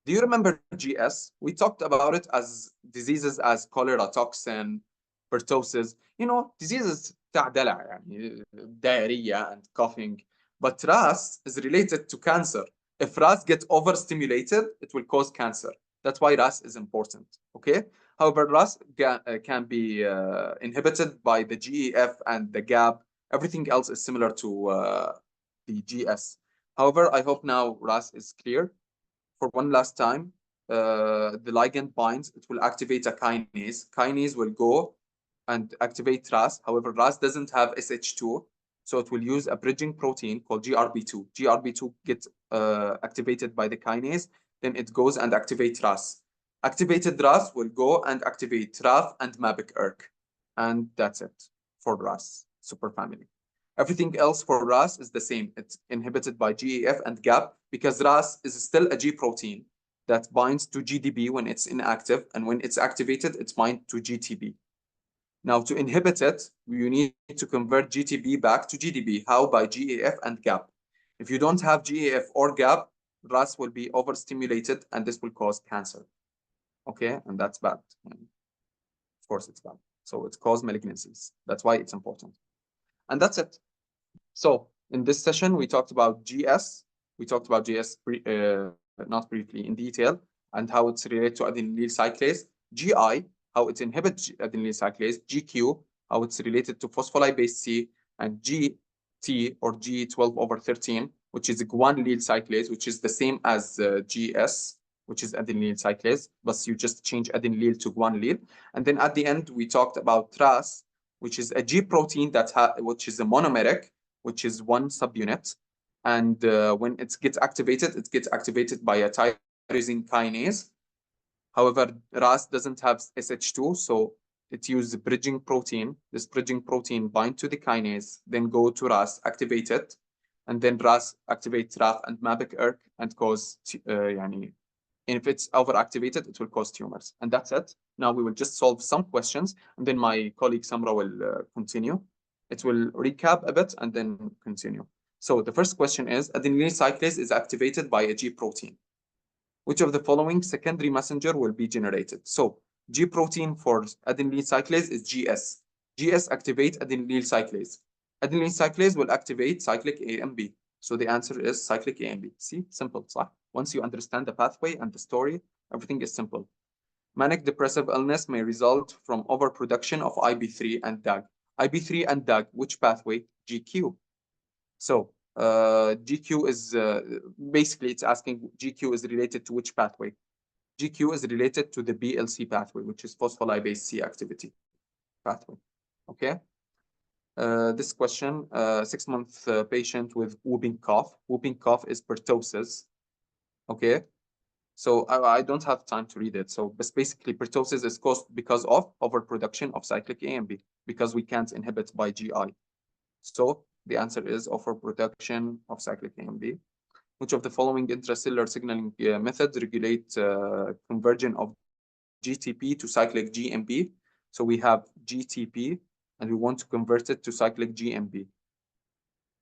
Do you remember GS? We talked about it as diseases as cholera, toxin, pertussis, diseases diarrhea and coughing. But RAS is related to cancer. If RAS gets overstimulated, it will cause cancer. That's why RAS is important, okay? However, RAS can be inhibited by the GEF and the GAB. Everything else is similar to the GS. However, I hope now RAS is clear. For one last time, the ligand binds, it will activate a kinase. Kinase will go and activate RAS. However, RAS doesn't have SH2, so it will use a bridging protein called GRB2. GRB2 gets activated by the kinase, then it goes and activates RAS. Activated RAS will go and activate RAF and MABIC-ERK. And that's it for RAS superfamily. Everything else for RAS is the same. It's inhibited by GEF and GAP because RAS is still a G protein that binds to GDB when it's inactive, and when it's activated, it's binds to GTB. Now, to inhibit it, you need to convert GTB back to GDB. How? By GEF and GAP. If you don't have GEF or GAP, RAS will be overstimulated, and this will cause cancer. Okay, and that's bad. Of course, it's bad. So it causes malignancies. That's why it's important. And that's it. So in this session, we talked about GS. We talked about GS not briefly in detail, and how it's related to adenylyl cyclase. GI, how it inhibits adenylyl cyclase. GQ, how it's related to phospholipase C. And GT, or G12/13, which is guanylyl cyclase, which is the same as GS, which is adenylyl cyclase, but you just change adenylyl to guanylyl. And then at the end, we talked about TRAS, which is a G protein which is a monomeric, which is one subunit. And when it gets activated by a tyrosine kinase. However, RAS doesn't have SH2, so it uses bridging protein. This bridging protein binds to the kinase, then go to RAS, activate it, and then RAS activates RAF and MABIC-ERK and cause And if it's overactivated, it will cause tumors. And that's it. Now we will just solve some questions, and then my colleague Samra will continue. It will recap a bit and then continue. So the first question is, adenylyl cyclase is activated by a G protein. Which of the following secondary messenger will be generated? So G protein for adenylyl cyclase is GS. GS activate adenylyl cyclase. Adenylyl cyclase will activate cyclic A and B. So the answer is cyclic A and B. See, simple, صح? Once you understand the pathway and the story, everything is simple. Manic depressive illness may result from overproduction of IB3 and DAG. IB3 and DAG, which pathway? GQ. So GQ is basically it's asking GQ is related to which pathway? GQ is related to the BLC pathway, which is phospholipase C activity pathway. Okay. This question, 6-month patient with whooping cough. Whooping cough is pertussis. Okay. So I don't have time to read it. So but basically pertussis is caused because of overproduction of cyclic AMP because we can't inhibit by GI. So the answer is overproduction of cyclic AMP. Which of the following intracellular signaling methods regulate conversion of GTP to cyclic GMP? So we have GTP and we want to convert it to cyclic GMP.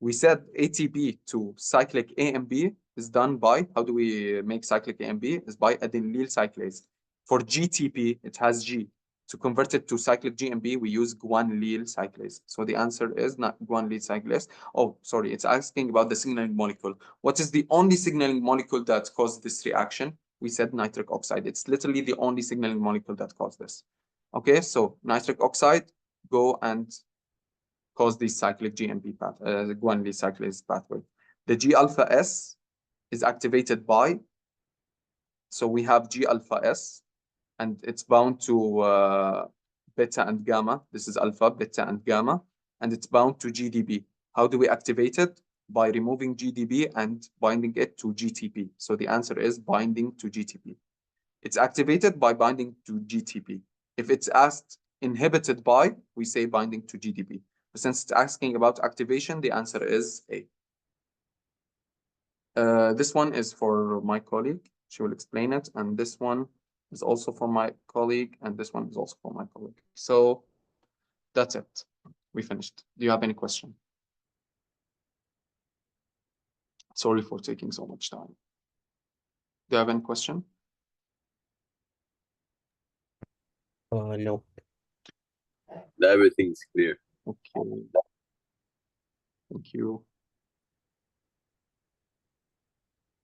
We said ATP to cyclic AMP is done by, how do we make cyclic AMP? Is by adenylyl cyclase. For GTP, it has G. To convert it to cyclic GMP, we use guanylyl cyclase. So the answer is not guanylyl cyclase. Oh, sorry, it's asking about the signaling molecule. What is the only signaling molecule that caused this reaction? We said nitric oxide. It's literally the only signaling molecule that caused this. Okay, so nitric oxide, go and cause the cyclic GMP path, guanylyl cyclase pathway. The G alpha S is activated by, so we have G alpha S, and it's bound to beta and gamma. This is alpha, beta, and gamma, and it's bound to GDB. How do we activate it? By removing GDB and binding it to GTP. So the answer is binding to GTP. It's activated by binding to GTP. If it's asked inhibited by, we say binding to GDP. But since it's asking about activation, the answer is A. This one is for my colleague. She will explain it. And this one is also for my colleague. And this one is also for my colleague. So that's it. We finished. Do you have any question? Sorry for taking so much time. Do you have any question? No. Everything's clear. Okay. Thank you.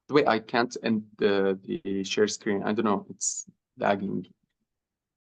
Wait, I can't end the share screen. I don't know. It's lagging.